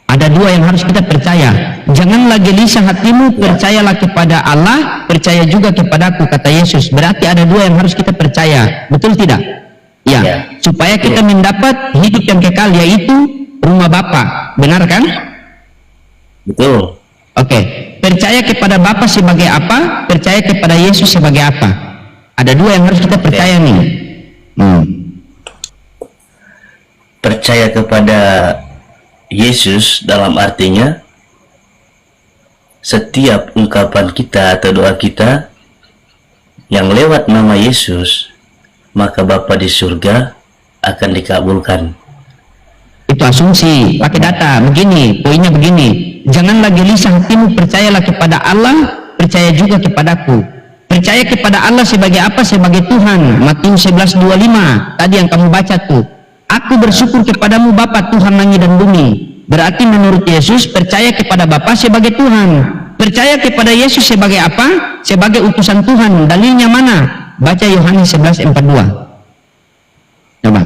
Ada dua yang harus kita percaya. Janganlah gelisah hatimu, percayalah kepada Allah, percaya juga kepadaku, kata Yesus. Berarti ada dua yang harus kita percaya. Betul tidak? Ya. Ya. Supaya kita mendapat hidup yang kekal, yaitu rumah Bapa. Benar kan? Betul. Oke. Percaya kepada Bapa sebagai apa? Percaya kepada Yesus sebagai apa? Ada dua yang harus kita percaya nih. Percaya kepada Yesus dalam artinya setiap ungkapan kita atau doa kita yang lewat nama Yesus, maka Bapa di surga akan dikabulkan. Itu asumsi, pakai data. Begini, poinnya begini. Janganlah gelisah hatimu, percayalah kepada Allah, percaya juga kepadaku. Percaya kepada Allah sebagai apa? Sebagai Tuhan. Matius 11:25. Tadi yang kamu baca tuh. Aku bersyukur kepadamu Bapa Tuhan langit dan bumi. Berarti menurut Yesus percaya kepada Bapa sebagai Tuhan. Percaya kepada Yesus sebagai apa? Sebagai utusan Tuhan. Dalilnya mana? Baca Yohanes 11:42. Coba.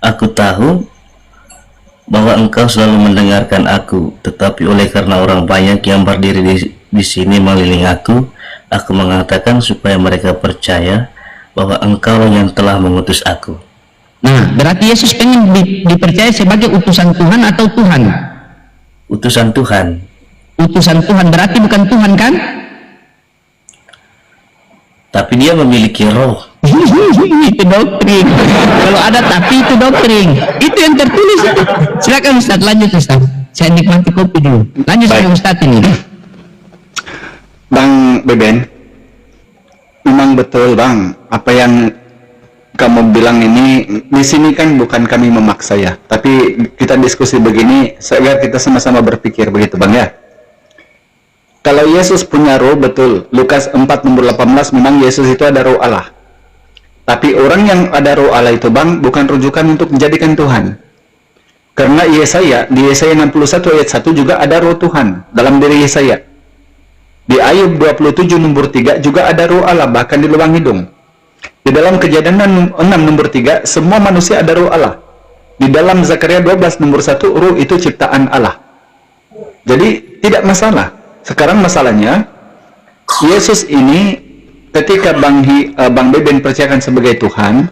Aku tahu bahwa engkau selalu mendengarkan aku, tetapi oleh karena orang banyak yang berdiri di sini mengelilingi aku mengatakan supaya mereka percaya bahwa engkau yang telah mengutus aku. Nah, berarti Yesus pengen dipercaya sebagai utusan Tuhan atau Tuhan? Utusan Tuhan. Utusan Tuhan berarti bukan Tuhan kan? Tapi dia memiliki roh. Itu doktrin. Kalau ada tapi itu doktrin. Itu yang tertulis. Silakan Ustaz, lanjut Ustaz. Saya nikmati kopi dulu. Lanjut sama Ustaz ini. Bang Beben, memang betul Bang, apa yang kamu bilang ini, di sini kan bukan kami memaksa ya, tapi kita diskusi begini agar kita sama-sama berpikir begitu Bang ya. Kalau Yesus punya roh, betul, Lukas 4:18 memang Yesus itu ada roh Allah. Tapi orang yang ada roh Allah itu Bang, bukan rujukan untuk menjadikan Tuhan. Karena Yesaya, di Yesaya 61 ayat 1 juga ada roh Tuhan dalam diri Yesaya. Di Ayub 27:3 juga ada roh Allah, bahkan di lubang hidung. Di dalam Kejadian 6:3, semua manusia ada roh Allah. Di dalam Zakaria 12:1, roh itu ciptaan Allah. Jadi tidak masalah. Sekarang masalahnya, Yesus ini ketika Bang Beben percayakan sebagai Tuhan,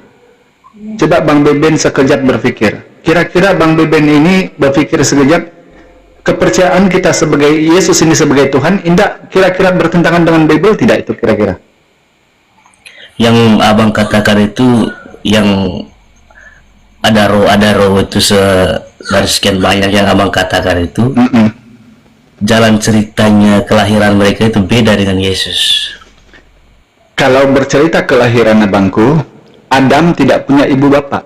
coba Bang Beben sekejap berpikir. Kira-kira Bang Beben ini berpikir sekejap, kepercayaan kita sebagai Yesus ini sebagai Tuhan, indah kira-kira bertentangan dengan Bible tidak itu kira-kira? Yang abang katakan itu yang ada roh itu dari sekian banyak yang abang katakan itu. Jalan ceritanya kelahiran mereka itu beda dengan Yesus. Kalau bercerita kelahiran abangku, Adam tidak punya ibu bapak.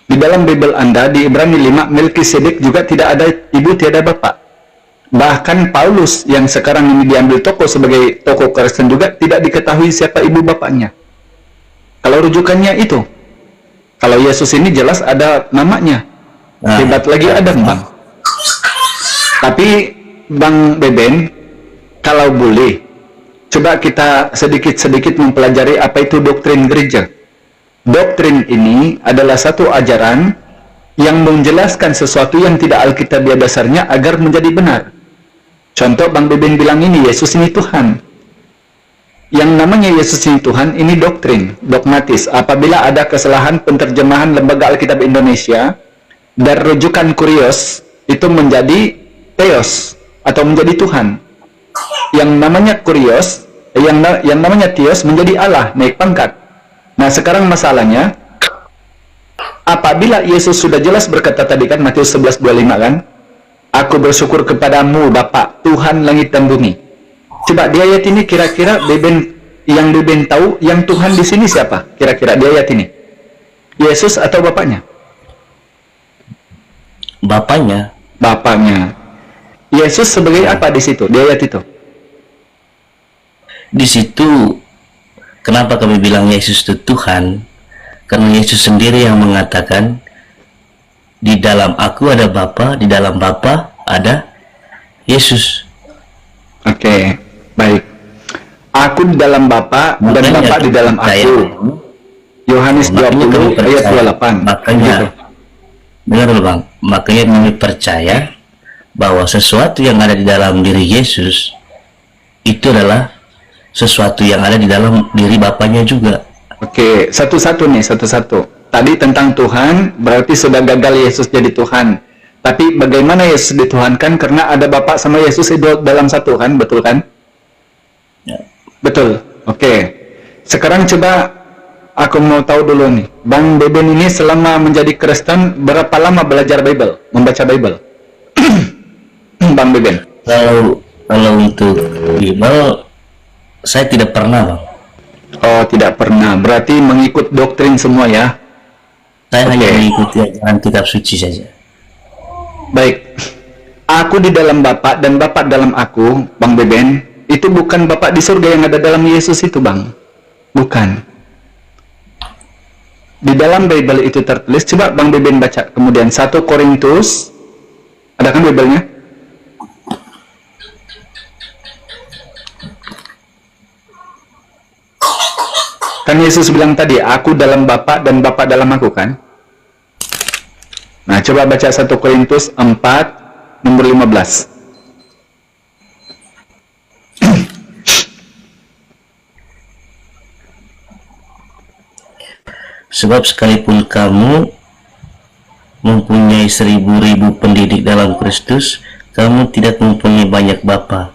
Di dalam Bible Anda, di Ibrani 5, Melkisedek juga tidak ada ibu, tiada bapak. Bahkan Paulus yang sekarang ini diambil tokoh sebagai tokoh Kristen juga tidak diketahui siapa ibu bapaknya. Kalau rujukannya itu, kalau Yesus ini jelas ada namanya. Hebat lagi Adam, Bang. Tapi Bang Beben, kalau boleh, coba kita sedikit-sedikit mempelajari apa itu doktrin gereja. Doktrin ini adalah satu ajaran yang menjelaskan sesuatu yang tidak alkitabiah dasarnya agar menjadi benar. Contoh Bang Beben bilang ini, Yesus ini Tuhan. Yang namanya Yesus ini Tuhan, ini doktrin, dogmatis. Apabila ada kesalahan penterjemahan Lembaga Alkitab Indonesia, dari rujukan kurios, itu menjadi theos, atau menjadi Tuhan. Yang namanya kurios, yang namanya theos menjadi Allah, naik pangkat. Nah sekarang masalahnya, apabila Yesus sudah jelas berkata tadi kan, Matius 11:25 kan, aku bersyukur kepadamu Bapa, Tuhan langit dan bumi. Coba di ayat ini kira-kira Beben tahu yang Tuhan di sini siapa? Kira-kira di ayat ini. Yesus atau Bapaknya? Bapaknya. Bapaknya. Yesus sebagai apa di situ? Di ayat itu. Di situ kenapa kami bilang Yesus itu Tuhan? Karena Yesus sendiri yang mengatakan, di dalam aku ada Bapa, di dalam Bapa ada Yesus. Oke, baik. Aku di dalam Bapa dan Makanya Bapa di dalam percaya. aku. Yohanes Makanya kami 20 ayat percaya. 28. Makanya, Gitu. dengar dulu Bang, makanya kami percaya bahwa sesuatu yang ada di dalam diri Yesus itu adalah sesuatu yang ada di dalam diri Bapaknya juga. Oke, satu-satu nih, satu-satu. Tadi tentang Tuhan, berarti sudah gagal Yesus jadi Tuhan. Tapi bagaimana Yesus dituhankan? Karena ada Bapa sama Yesus itu dalam satu kan, betul kan? Ya. Betul. Oke. Sekarang coba aku mau tahu dulu nih, Bang Beben ini selama menjadi Kristen berapa lama belajar Bible, membaca Bible? Bang Beben. Kalau untuk Bible saya tidak pernah Bang. Oh, tidak pernah. Berarti mengikut doktrin semua ya? Saya Oke. hanya mengikuti ajaran kitab suci saja. Baik. Aku di dalam Bapa dan Bapa dalam aku, Bang Beben, itu bukan Bapa di surga yang ada dalam Yesus itu, Bang. Bukan. Di dalam Bible itu tertulis, coba Bang Beben baca kemudian 1 Korintus, ada kan Bible-nya? Kan Yesus bilang tadi, aku dalam Bapa dan Bapa dalam aku kan? Nah, coba baca 1 Korintus 4, nomor 15. Sebab sekalipun kamu mempunyai 1000 pendidik dalam Kristus, kamu tidak mempunyai banyak bapa.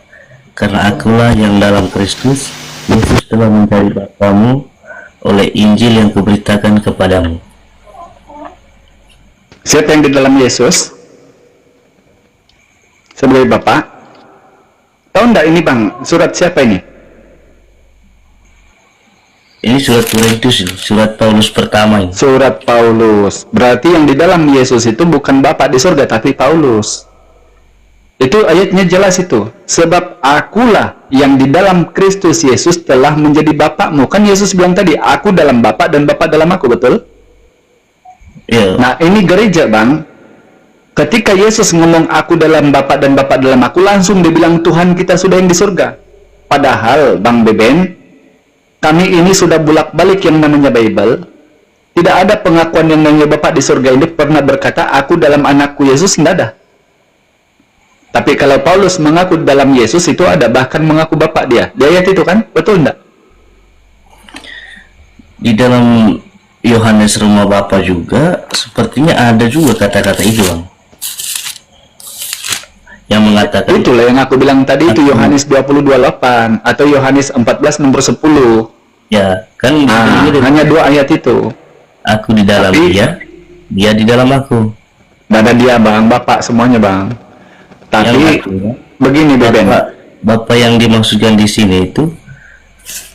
Karena akulah yang dalam Kristus, Yesus telah mencari bapamu oleh Injil yang kuberitakan kepadamu. Siapa yang di dalam Yesus? Sebagai Bapa? Tahu enggak ini Bang, surat siapa ini? Ini surat Korintus, surat Paulus pertama ini. Surat Paulus. Berarti yang di dalam Yesus itu bukan Bapa di surga, tapi Paulus. Itu ayatnya jelas itu. Sebab akulah yang di dalam Kristus Yesus telah menjadi Bapakmu. Kan Yesus bilang tadi, aku dalam Bapa dan Bapa dalam aku, betul? Ya, Nah, ini gereja, Bang. Ketika Yesus ngomong aku dalam Bapa dan Bapa dalam aku, langsung dibilang Tuhan kita sudah yang di surga. Padahal, Bang Beben, kami ini sudah bolak-balik yang namanya Bible. Tidak ada pengakuan yang namanya Bapa di surga ini pernah berkata, aku dalam anakku Yesus, tidak ada. Tapi kalau Paulus mengaku dalam Yesus, itu ada bahkan mengaku Bapa dia. Di ayat itu kan? Betul enggak? di dalam Yohanes Rumah Bapa juga sepertinya ada juga kata-kata itu, Bang. Yang mengatakan Itulah yang aku bilang tadi, itu Yohanes 20:28 atau Yohanes 14 nomor 10. ya, kan Nah, itu hanya 2 ayat itu. aku di dalam Tapi- dia di dalam aku. Nggak ada dia, Bang, Bapak semuanya, Bang. Tapi Yang artinya, begini, Beben. Bapak yang dimaksudkan di sini itu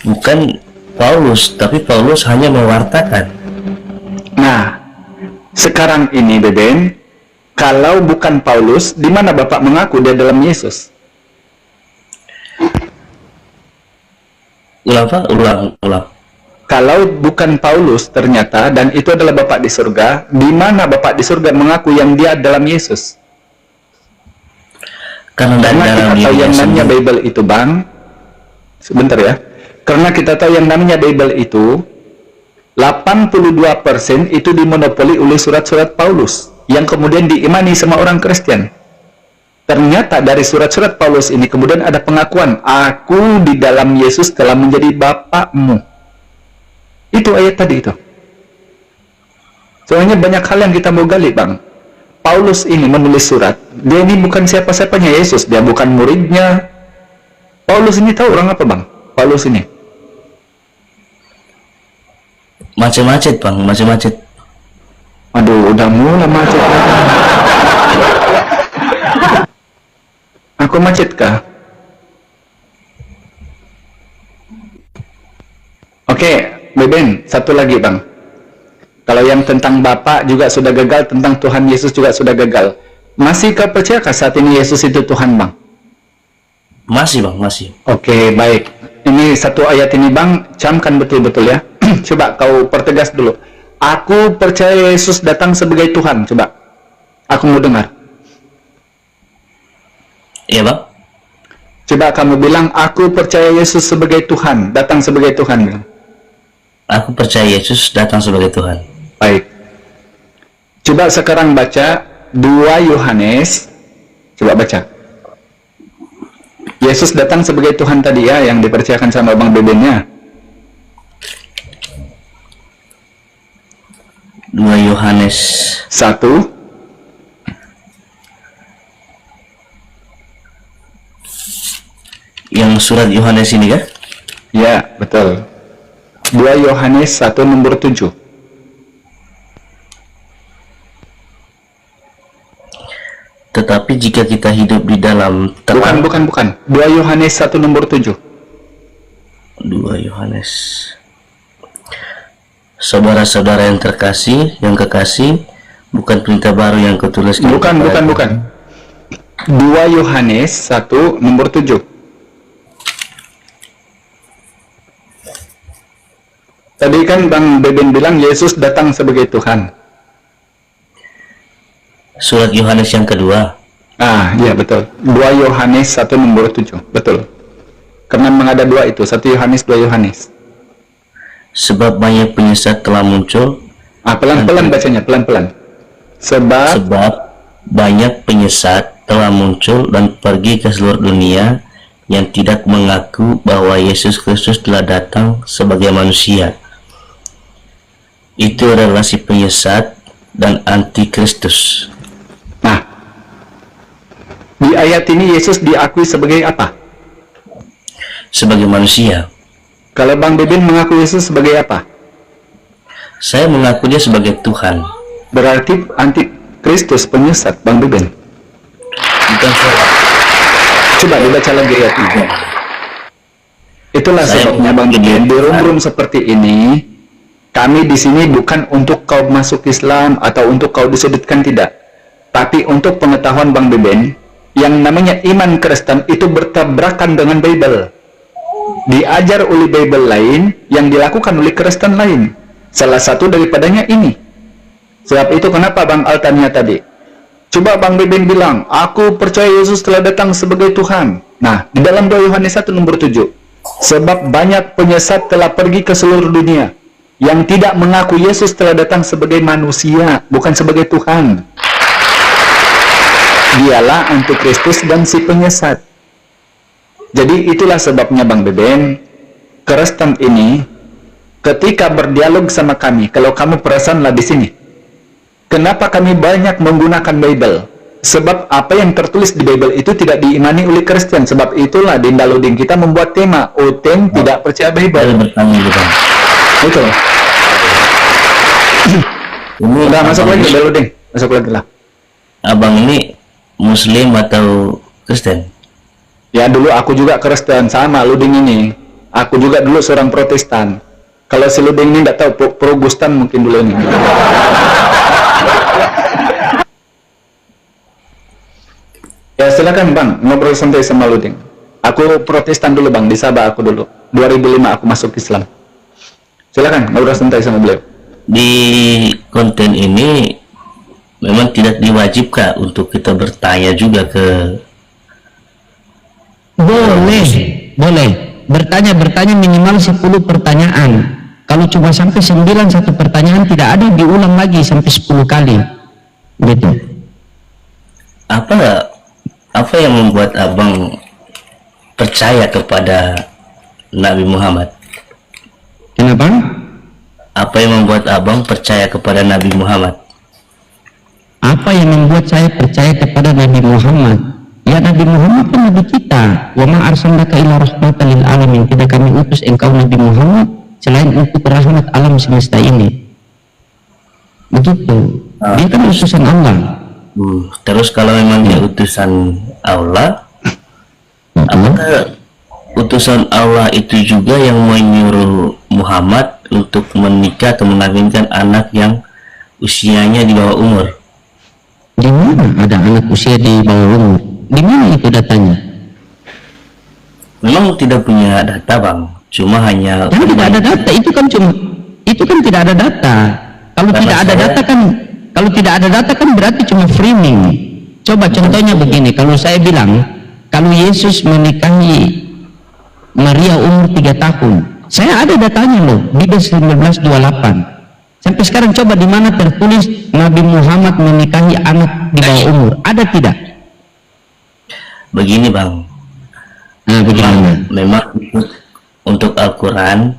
bukan Paulus, tapi Paulus hanya mewartakan. Nah, sekarang ini, Beben, kalau bukan Paulus, di mana Bapak mengaku dia dalam Yesus? Ulang. Kalau bukan Paulus ternyata, dan itu adalah Bapak di surga, di mana Bapak di surga mengaku yang dia dalam Yesus? Karena Karena kita dalam tahu dirinya yang namanya sendiri. Bible itu, Bang. Sebentar ya. Karena kita tahu yang namanya Bible itu 82% itu dimonopoli oleh surat-surat Paulus yang kemudian diimani sama orang Kristen. Ternyata dari surat-surat Paulus ini kemudian ada pengakuan, aku di dalam Yesus telah menjadi Bapakmu. Itu ayat tadi itu. Soalnya banyak hal yang kita mau gali, Bang. Paulus ini menulis surat, dia ini bukan siapa-siapanya Yesus, dia bukan muridnya. Paulus ini tahu orang apa, Bang? Paulus ini Macet-macet, Bang, macet-macet. kamu lah macet. Aku macet kah? Oke, Beben, satu lagi bang. Kalau yang tentang Bapak juga sudah gagal, tentang Tuhan Yesus juga sudah gagal. Masih kau percayakah saat ini Yesus itu Tuhan bang? Masih bang, masih. Oke, baik. Ini satu ayat ini bang, camkan betul-betul ya. Coba kau pertegas dulu. Aku percaya Yesus datang sebagai Tuhan. Coba. Aku mau dengar. Iya bang. Coba kamu bilang, aku percaya Yesus sebagai Tuhan. Datang sebagai Tuhan. Aku percaya Yesus datang sebagai Tuhan. Baik. Coba sekarang baca 2 Yohanes. Coba baca. Yesus datang sebagai Tuhan tadi ya, yang dipercayakan sama Bang Bebennya. 2 Yohanes 1. Yang surat Yohanes ini kah? Ya, betul. 2 Yohanes 1 nomor 7. Tetapi jika kita hidup di dalam terang. Bukan. 2 Yohanes 1 nomor 7. 2 Yohanes. Saudara-saudara yang terkasih, yang kekasih, bukan perintah baru yang kutuliskan. Bukan. 2 Yohanes 1 nomor 7. Tadi kan Bang Beben bilang Yesus datang sebagai Tuhan. Surat Yohanes yang kedua. Iya betul. 2 Yohanes 1 nomor 7. Betul. Karena memang ada 2 itu. 1 Yohanes, 2 Yohanes. Sebab banyak penyesat telah muncul. Pelan-pelan bacanya, pelan-pelan. Sebab banyak penyesat telah muncul dan pergi ke seluruh dunia yang tidak mengaku bahwa Yesus Kristus telah datang sebagai manusia. Itu adalah si penyesat dan antikristus. Nah, di ayat ini Yesus diakui sebagai apa? Sebagai manusia. Kalau Bang Beben mengaku Yesus sebagai apa? Saya mengaku dia sebagai Tuhan. Berarti antikristus, penyesat, Bang Beben. Bukan saya. Coba dibaca lagi ayat ini. Itulah sebabnya Bang Beben, di room-room seperti ini, kami di sini bukan untuk kau masuk Islam atau untuk kau disudutkan, tidak. Tapi untuk pengetahuan Bang Beben, yang namanya iman Kristen itu bertabrakan dengan Bible. Diajar oleh Bible lain, yang dilakukan oleh Kristen lain. Salah satu daripadanya ini. Sebab itu kenapa Bang Al tanya tadi. Coba Bang Beben bilang, aku percaya Yesus telah datang sebagai Tuhan. Nah, di dalam 2 Yohanes 1 nomor 7. Sebab banyak penyesat telah pergi ke seluruh dunia, yang tidak mengaku Yesus telah datang sebagai manusia, bukan sebagai Tuhan. Dialah antikristus dan si penyesat. Jadi itulah sebabnya Bang Beben, Kristen ini ketika berdialog sama kami, kalau kamu perasaanlah di sini, kenapa kami banyak menggunakan Bible? Sebab apa yang tertulis di Bible itu tidak diimani oleh Kristen. Sebab itulah di Daluding kita membuat tema Oten tidak percaya Bible. Betul. Ini udah masuk lagi Daluding, masuk lagi lah. Abang ini Muslim atau Kristen? Ya dulu aku juga Kristen, sama Luding ini. Aku juga dulu seorang Protestan. Kalau si Luding ini tidak tahu, Progustan mungkin dulu ini. Ya silakan Bang, ngobrol santai sama Luding. Aku Protestan dulu Bang, di Sabah aku dulu. 2005 aku masuk Islam. Silakan ngobrol santai sama beliau. Di konten ini memang tidak diwajibkan untuk kita bertanya juga ke. Boleh. Bertanya minimal 10 pertanyaan. Kalau cuma sampai 9 satu pertanyaan, tidak ada diulang lagi sampai 10 kali. Gitu. Apa yang membuat abang percaya kepada Nabi Muhammad? Kenapa? Apa yang membuat abang percaya kepada Nabi Muhammad? Apa yang membuat saya percaya kepada Nabi Muhammad? Ya, Nabi Muhammad kan Nabi kita. Wa ma arsalnaka illa rahmatan lil alamin. Tidak kami utus engkau Nabi Muhammad selain untuk rahmat alam semesta ini. Begitu. Dia kan utusan Allah. Terus kalau memang dia utusan Allah, apakah utusan Allah itu juga yang menyuruh Muhammad untuk menikah atau mengawinkan anak yang usianya di bawah umur? Di mana ada anak usia di bawah umur? Di mana itu datanya? Memang tidak punya data, Bang. Cuma hanya Yang tidak ada data itu kan tidak ada data. Kalau Karena tidak ada saya- data kan, kalau tidak ada data kan berarti cuma framing. Coba contohnya begini, kalau saya bilang kalau Yesus menikahi Maria umur 3 tahun, saya ada datanya loh di 1928. Sampai sekarang coba di mana tertulis Nabi Muhammad menikahi anak di bawah umur? Ada tidak? begini, Bang. Nah, bagaimana? Memang untuk Al-Quran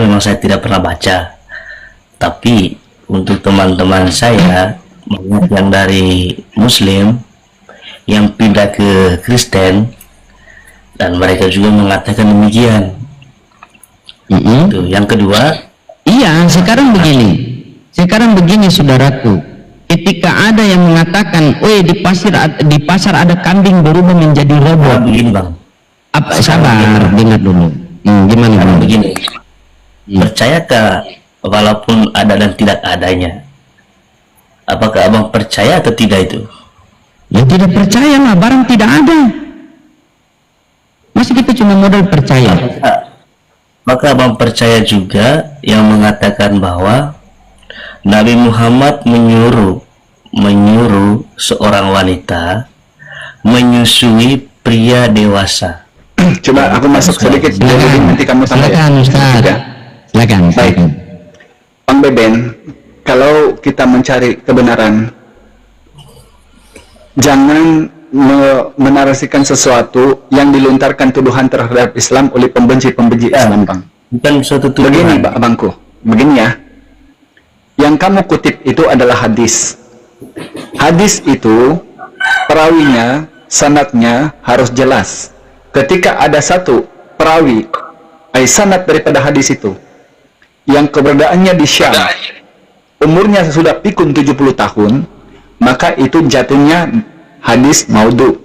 memang saya tidak pernah baca. Tapi untuk teman-teman saya banyak yang dari Muslim yang pindah ke Kristen dan mereka juga mengatakan demikian. Itu. Yang kedua, Iya, sekarang begini saudaraku. Ketika ada yang mengatakan, "Oi, di pasar ada kambing berubah menjadi robot." begini, Bang. Apa sabar, dengar dulu. Gimana Karena Bang? begini, percayakah walaupun ada dan tidak adanya? Apakah Abang percaya atau tidak itu? Ya tidak percaya lah, barang tidak ada. Masa kita cuma modal percaya? Maka Abang percaya juga yang mengatakan bahwa Nabi Muhammad menyuruh seorang wanita menyusui pria dewasa. Coba aku masuk sedikit dulu, nanti kamu tambah ya. Silakan Ustaz. Tiga. Silakan. Baik. Bang Beben, kalau kita mencari kebenaran, jangan menarasikan sesuatu yang dilontarkan tuduhan terhadap Islam oleh pembenci-pembenci Islam, Bang. Bukan suatu Begini, tuduhan. Abangku, begini ya. Yang kamu kutip itu adalah hadis. Hadis itu perawinya, sanadnya harus jelas. Ketika ada satu perawi, sanad daripada hadis itu, yang keberadaannya di Syam, umurnya sudah pikun 70 tahun, maka itu jatuhnya hadis maudhu.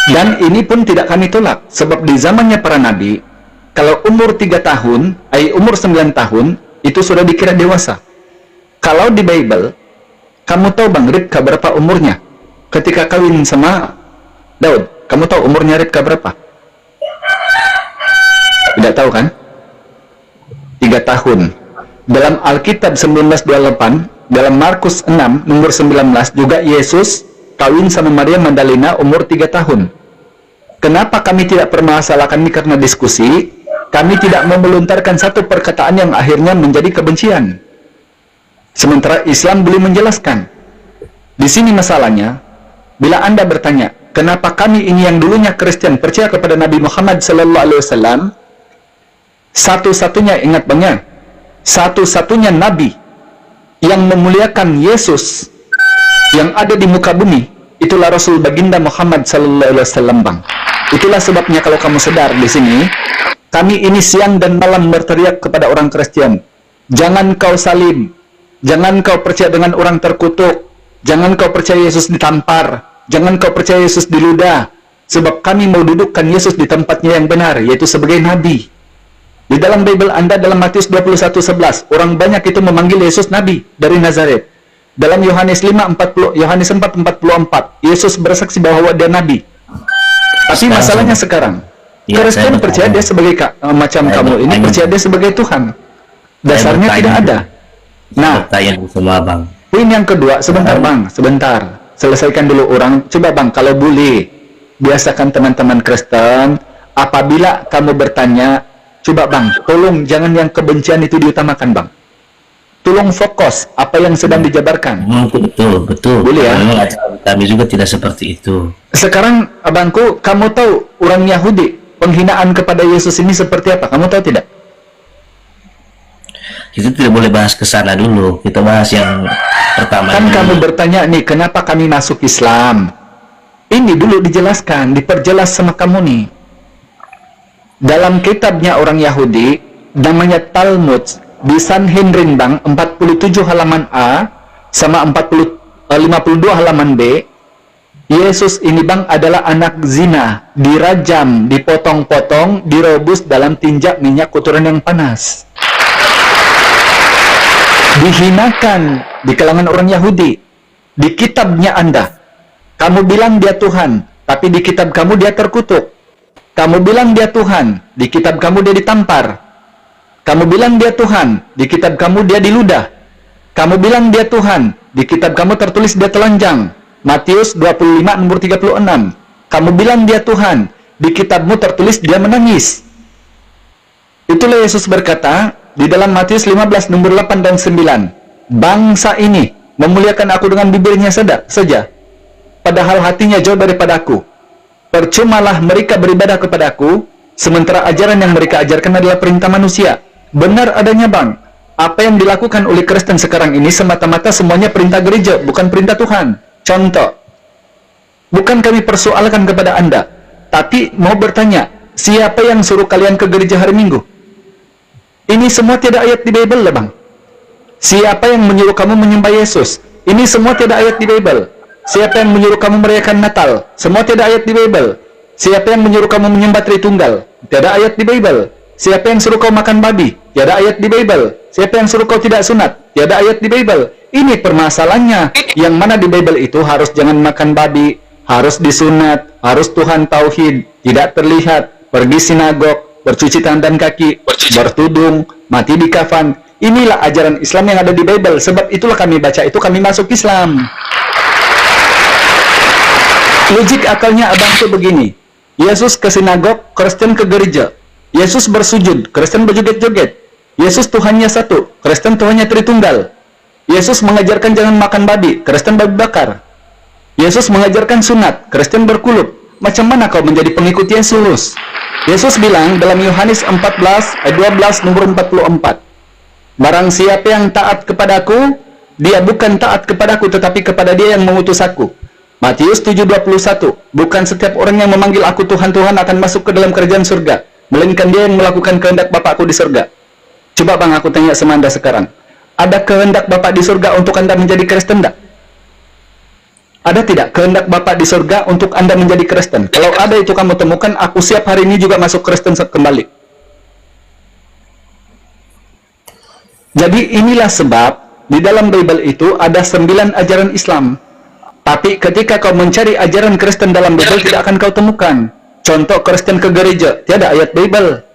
Dan ini pun tidak kami tolak, sebab di zamannya para nabi, kalau umur 3 tahun, umur 9 tahun, itu sudah dikira dewasa. Kalau di Bible, kamu tahu Bang Ribka berapa umurnya? Ketika kawin sama Daud, kamu tahu umurnya Ribka berapa? Tidak tahu kan? 3 tahun. Dalam Alkitab 1928, dalam Markus 6, nomor 19, juga Yesus kawin sama Maria Magdalena umur 3 tahun. Kenapa kami tidak permasalahkan ini karena diskusi? Kami tidak mau melontarkan satu perkataan yang akhirnya menjadi kebencian. Sementara Islam belum menjelaskan. Di sini masalahnya, bila Anda bertanya, kenapa kami ini yang dulunya Kristen percaya kepada Nabi Muhammad SAW, satu-satunya, ingat Bang ya, satu-satunya Nabi yang memuliakan Yesus yang ada di muka bumi, itulah Rasul Baginda Muhammad SAW, Bang. Itulah sebabnya kalau kamu sadar di sini, kami ini siang dan malam berteriak kepada orang Kristen, jangan kau salim, jangan kau percaya dengan orang terkutuk, jangan kau percaya Yesus ditampar, jangan kau percaya Yesus diludah, sebab kami mau dudukkan Yesus di tempatnya yang benar, yaitu sebagai Nabi. Di dalam Bible Anda, dalam Matius 21:11, orang banyak itu memanggil Yesus Nabi dari Nazaret. Dalam Yohanes 4:44, Yesus bersaksi bahwa dia Nabi. Tapi masalahnya sekarang, Kristen percaya dia sebagai macam kamu ini, percaya dia sebagai Tuhan. Dasarnya tidak ada. Nah, Bertanya semua, Bang. poin yang kedua, sebentar Bang, sebentar. Selesaikan dulu orang. Coba Bang, kalau boleh, biasakan teman-teman Kristen, apabila kamu bertanya, coba Bang, tolong jangan yang kebencian itu diutamakan Bang. Tolong fokus apa yang sedang dijabarkan. Betul. Boleh ya? Memang kami juga tidak seperti itu. Sekarang abangku, kamu tahu orang Yahudi penghinaan kepada Yesus ini seperti apa? Kamu tahu tidak? Kita tidak boleh bahas ke sana dulu. Kita bahas yang pertama. Kan dulu. kamu bertanya nih, kenapa kami masuk Islam? Ini dulu dijelaskan, diperjelas sama kamu nih. Dalam kitabnya orang Yahudi, namanya Talmud, di Sanhedrin Bang 47 halaman A sama 52 halaman B, Yesus ini Bang adalah anak zina, dirajam, dipotong-potong, direbus dalam tinjak minyak kotoran yang panas. Dihinakan di kalangan orang Yahudi. Di kitabnya Anda, kamu bilang dia Tuhan, tapi di kitab kamu dia terkutuk. Kamu bilang dia Tuhan, di kitab kamu dia ditampar. Kamu bilang dia Tuhan, di kitab kamu dia diludah. Kamu bilang dia Tuhan, di kitab kamu tertulis dia telanjang. Matius 25 nomor 36. Kamu bilang dia Tuhan, di kitabmu tertulis dia menangis. Itulah Yesus berkata di dalam Matius 15 nomor 8 dan 9. Bangsa ini memuliakan aku dengan bibirnya saja, padahal hatinya jauh daripada aku. Percumalah mereka beribadah kepada aku, sementara ajaran yang mereka ajarkan adalah perintah manusia. Benar adanya Bang, apa yang dilakukan oleh Kristen sekarang ini semata-mata semuanya perintah gereja, bukan perintah Tuhan. Contoh, bukan kami persoalkan kepada Anda, tapi mau bertanya, siapa yang suruh kalian ke gereja hari Minggu? Ini semua tiada ayat di Bible lah Bang. Siapa yang menyuruh kamu menyembah Yesus? Ini semua tiada ayat di Bible. Siapa yang menyuruh kamu merayakan Natal? Semua tiada ayat di Bible. Siapa yang menyuruh kamu menyembah Tritunggal? Tiada ayat di Bible. Siapa yang suruh kau makan babi? Tiada ayat di Bible. Siapa yang suruh kau tidak sunat? Tiada ayat di Bible. Ini permasalahannya. Yang mana di Bible itu harus jangan makan babi, harus disunat, harus Tuhan tauhid, tidak terlihat, pergi sinagog, bercuci tangan dan kaki, bertudung, mati di kafan. Inilah ajaran Islam yang ada di Bible. Sebab itulah kami baca itu, kami masuk Islam. Logik akalnya abang tuh begini. Yesus ke sinagog, Kristen ke gereja. Yesus bersujud, Kristen berjoget-joget. Yesus Tuhannya satu, Kristen Tuhannya Tritunggal. Yesus mengajarkan jangan makan babi, Kristen babi bakar. Yesus mengajarkan sunat, Kristen berkulup. Macam mana kau menjadi pengikut Yesus? Yesus bilang dalam Yohanes 14 ayat 12 nomor 44. Barang siapa yang taat kepadaku, dia bukan taat kepadaku, tetapi kepada dia yang mengutus aku. Matius 7:21. Bukan setiap orang yang memanggil aku Tuhan, Tuhan akan masuk ke dalam kerajaan surga, melainkan dia yang melakukan kehendak Bapakku di surga. Coba Bang, aku tanya sama Anda sekarang. Ada kehendak Bapak di surga untuk Anda menjadi Kristen tidak? Ada tidak kehendak Bapak di surga untuk Anda menjadi Kristen? Kalau ada itu kamu temukan, aku siap hari ini juga masuk Kristen kembali. Jadi inilah sebab di dalam Bible itu ada 9 ajaran Islam. Tapi ketika kau mencari ajaran Kristen dalam Bible tidak akan kau temukan. Contoh, Kristen ke gereja, tiada ayat Bible.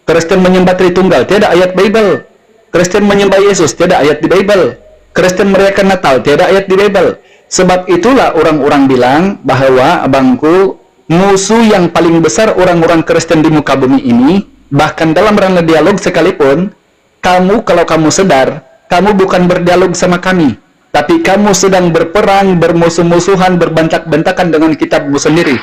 Kristen menyembah Tritunggal, tiada ayat Bible. Kristen menyembah Yesus, tiada ayat di Bible. Kristen merayakan Natal, tiada ayat di Bible. Sebab itulah orang-orang bilang bahwa abangku, musuh yang paling besar orang-orang Kristen di muka bumi ini, bahkan dalam ranah dialog sekalipun, kamu kalau kamu sadar, kamu bukan berdialog sama kami, tapi kamu sedang berperang, bermusuh-musuhan, berbentak-bentakan dengan kitabmu sendiri.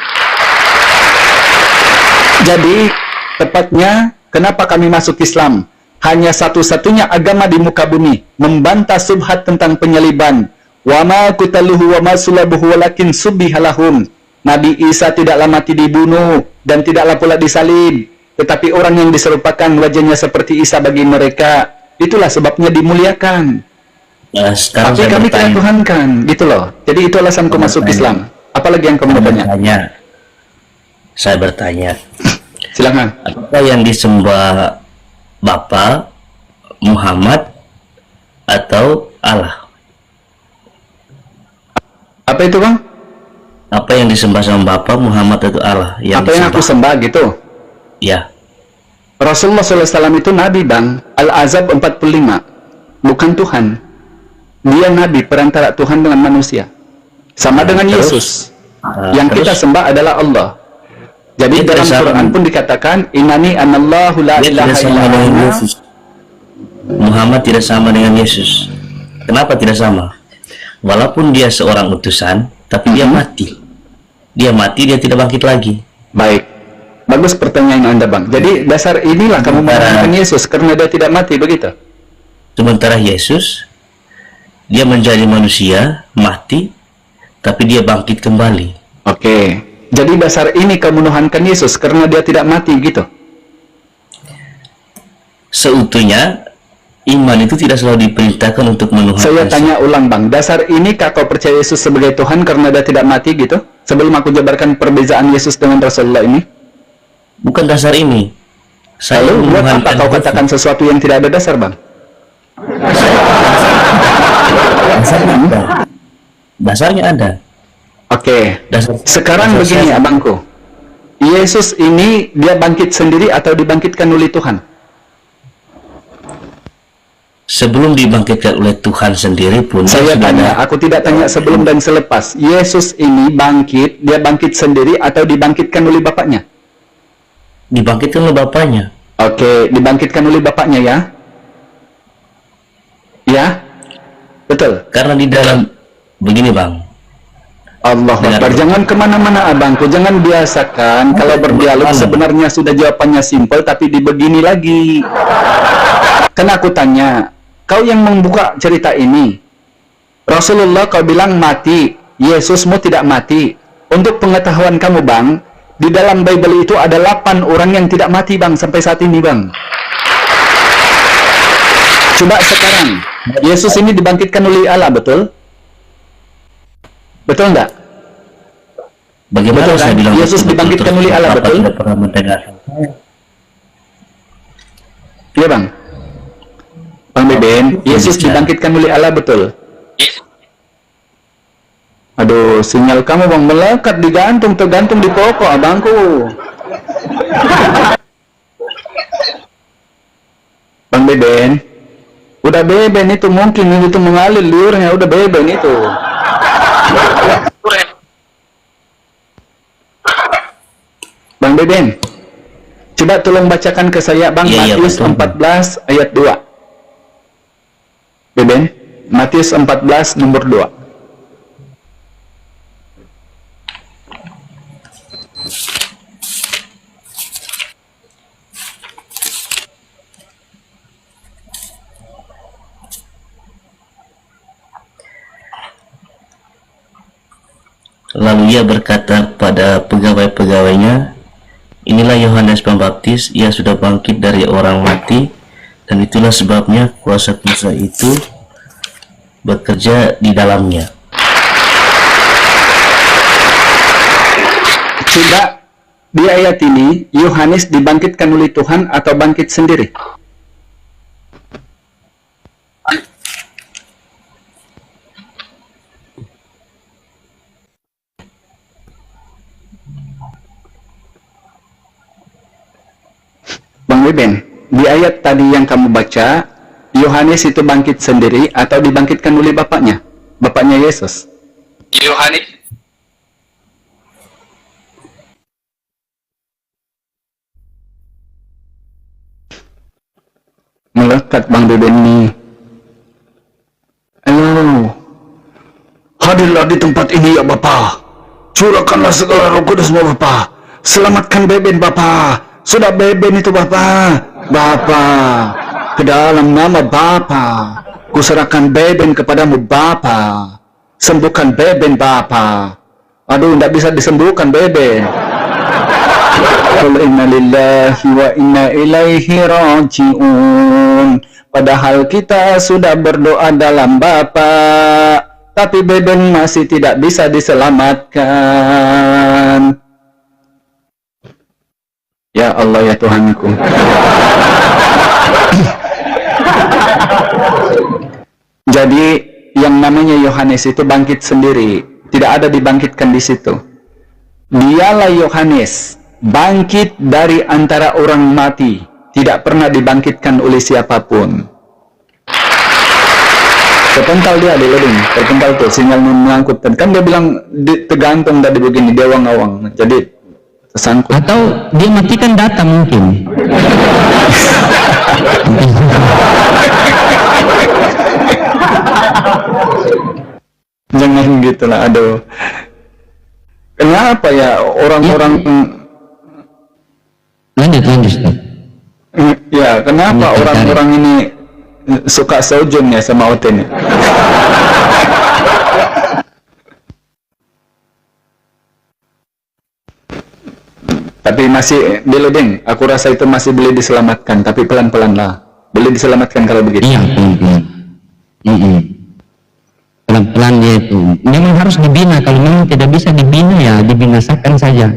Jadi, tepatnya, kenapa kami masuk Islam? Hanya satu-satunya agama di muka bumi, membantah subhat tentang penyaliban. Wa ma qutaluhu wa ma sulabuhu walakin subbihalahum. Nabi Isa tidaklah mati dibunuh, dan tidaklah pula disalib. Tetapi orang yang diserupakan wajahnya seperti Isa bagi mereka, itulah sebabnya dimuliakan. Tapi kami tidak tuhankan, gitu loh. Jadi itu alasanku masuk Islam. Apalagi yang kamu bertanya? Saya bertanya. Silakan. Apa yang disembah Bapa, Muhammad, atau Allah? Apa itu Bang? Apa yang disembah sama Bapa, Muhammad, atau Allah? Apa yang aku sembah gitu? Ya. Rasulullah SAW itu Nabi Bang. Al-Azab 45. Bukan Tuhan. Dia Nabi perantara Tuhan dengan manusia. Sama dengan Yesus. Yang kita sembah adalah Allah. Jadi dalam Quran pun dikatakan Innani anallahu la ilaha illa ana. Muhammad tidak sama dengan Yesus. Kenapa tidak sama? Walaupun dia seorang utusan, tapi dia mati. Dia mati, dia tidak bangkit lagi. Baik. Bagus pertanyaan Anda Bang. Jadi dasar inilah kamu mengatakan Yesus karena dia tidak mati, begitu? Sementara Yesus, dia menjadi manusia, mati, tapi dia bangkit kembali. Oke. Jadi dasar ini kamu menuhankan Yesus karena dia tidak mati, gitu? Seutuhnya, iman itu tidak selalu diperintahkan untuk menuhankan. Saya tanya ulang bang, dasar ini kau percaya Yesus sebagai Tuhan karena dia tidak mati gitu? Sebelum aku jabarkan perbezaan Yesus dengan Rasulullah ini. Bukan dasar ini. Saya Lalu buat apa menuhankan kau Tuhan. katakan sesuatu yang tidak ada dasar bang? Dasarnya ada. Dasarnya ada. Oke. Dasar. Sekarang dasar begini saya- abangku. Yesus ini dia bangkit sendiri atau dibangkitkan oleh Tuhan? Sebelum dibangkitkan oleh Tuhan sendiri pun Saya sudah tanya, ada. aku tidak tanya sebelum dan selepas. Yesus ini bangkit, dia bangkit sendiri atau dibangkitkan oleh Bapaknya? Dibangkitkan oleh Bapaknya. Oke, dibangkitkan oleh Bapaknya ya? Ya? Betul? Karena di dalam begini bang, Allah Akbar. Jangan kemana-mana abangku, jangan biasakan kalau berdialog sebenarnya sudah jawabannya simpel tapi dibegini lagi. Kan aku tanya, kau yang membuka cerita ini, Rasulullah kau bilang mati, Yesusmu tidak mati. Untuk pengetahuan kamu bang, di dalam Bible itu ada 8 orang yang tidak mati bang sampai saat ini bang. Coba sekarang, Yesus ini dibangkitkan oleh Allah, betul? Betul enggak? bagaimana Betul, saya kan? bilang Yesus betul-betul dibangkitkan terus oleh Allah, Bapak betul? tidak pernah mendengar. Iya bang. Bang Beben, Yesus dibangkitkan oleh Allah, betul? Aduh, sinyal kamu bang melekat, digantung, tergantung di pokok abangku. Bang Beben, udah Beben itu mungkin itu mengalir liurnya, udah Beben itu. Bang Beben, coba tolong bacakan ke saya bang, Iya, Matius betul. 14 ayat 2. Beben, Matius 14 nomor 2. Lalu ia berkata pada pegawai-pegawainya, inilah Yohanes Pembaptis, ia sudah bangkit dari orang mati, dan itulah sebabnya kuasa kuasa itu bekerja di dalamnya. Coba di ayat ini, Yohanes dibangkitkan oleh Tuhan atau bangkit sendiri? Bang Beben, di ayat tadi yang kamu baca, Yohanes itu bangkit sendiri atau dibangkitkan oleh bapaknya? Bapaknya Yesus. Yohanes. Melekat Bang Beben nih. Halo. Hadirlah di tempat ini ya Bapa. Curahkanlah segala roh kudus Bapa. Selamatkan Beben Bapa. Sudah Beben itu Bapa. Bapa. Ke dalam nama Bapa. Kuserahkan Beben kepadamu Bapa. Sembuhkan Beben Bapa. Aduh, tidak bisa disembuhkan Beben. Qul inna lillahi wa inna ilaihi raji'un. Padahal kita sudah berdoa dalam Bapa, tapi Beben masih tidak bisa diselamatkan. Ya Allah ya Tuhanku. Jadi yang namanya Yohanes itu bangkit sendiri, tidak ada dibangkitkan di situ. Dialah Yohanes, bangkit dari antara orang mati, tidak pernah dibangkitkan oleh siapapun. Terpental dia di loading, terpental tuh sinyal mengangkut. Kan dia bilang tergantung tadi begini, dia awang-awang, jadi tersangkut. Atau dia matikan data mungkin. Jangan gitulah, aduh. Kenapa ya orang-orang Lanjut Ustaz. ya kenapa Ini orang-orang ini suka seujung ya sama Oten ya? Tapi masih di loading, aku rasa itu masih boleh diselamatkan, tapi pelan-pelan lah. Boleh diselamatkan kalau begitu. Iya, pelan-pelan. Pelan-pelan dia itu. Memang harus dibina. Kalau memang tidak bisa dibina, ya dibinasakan saja.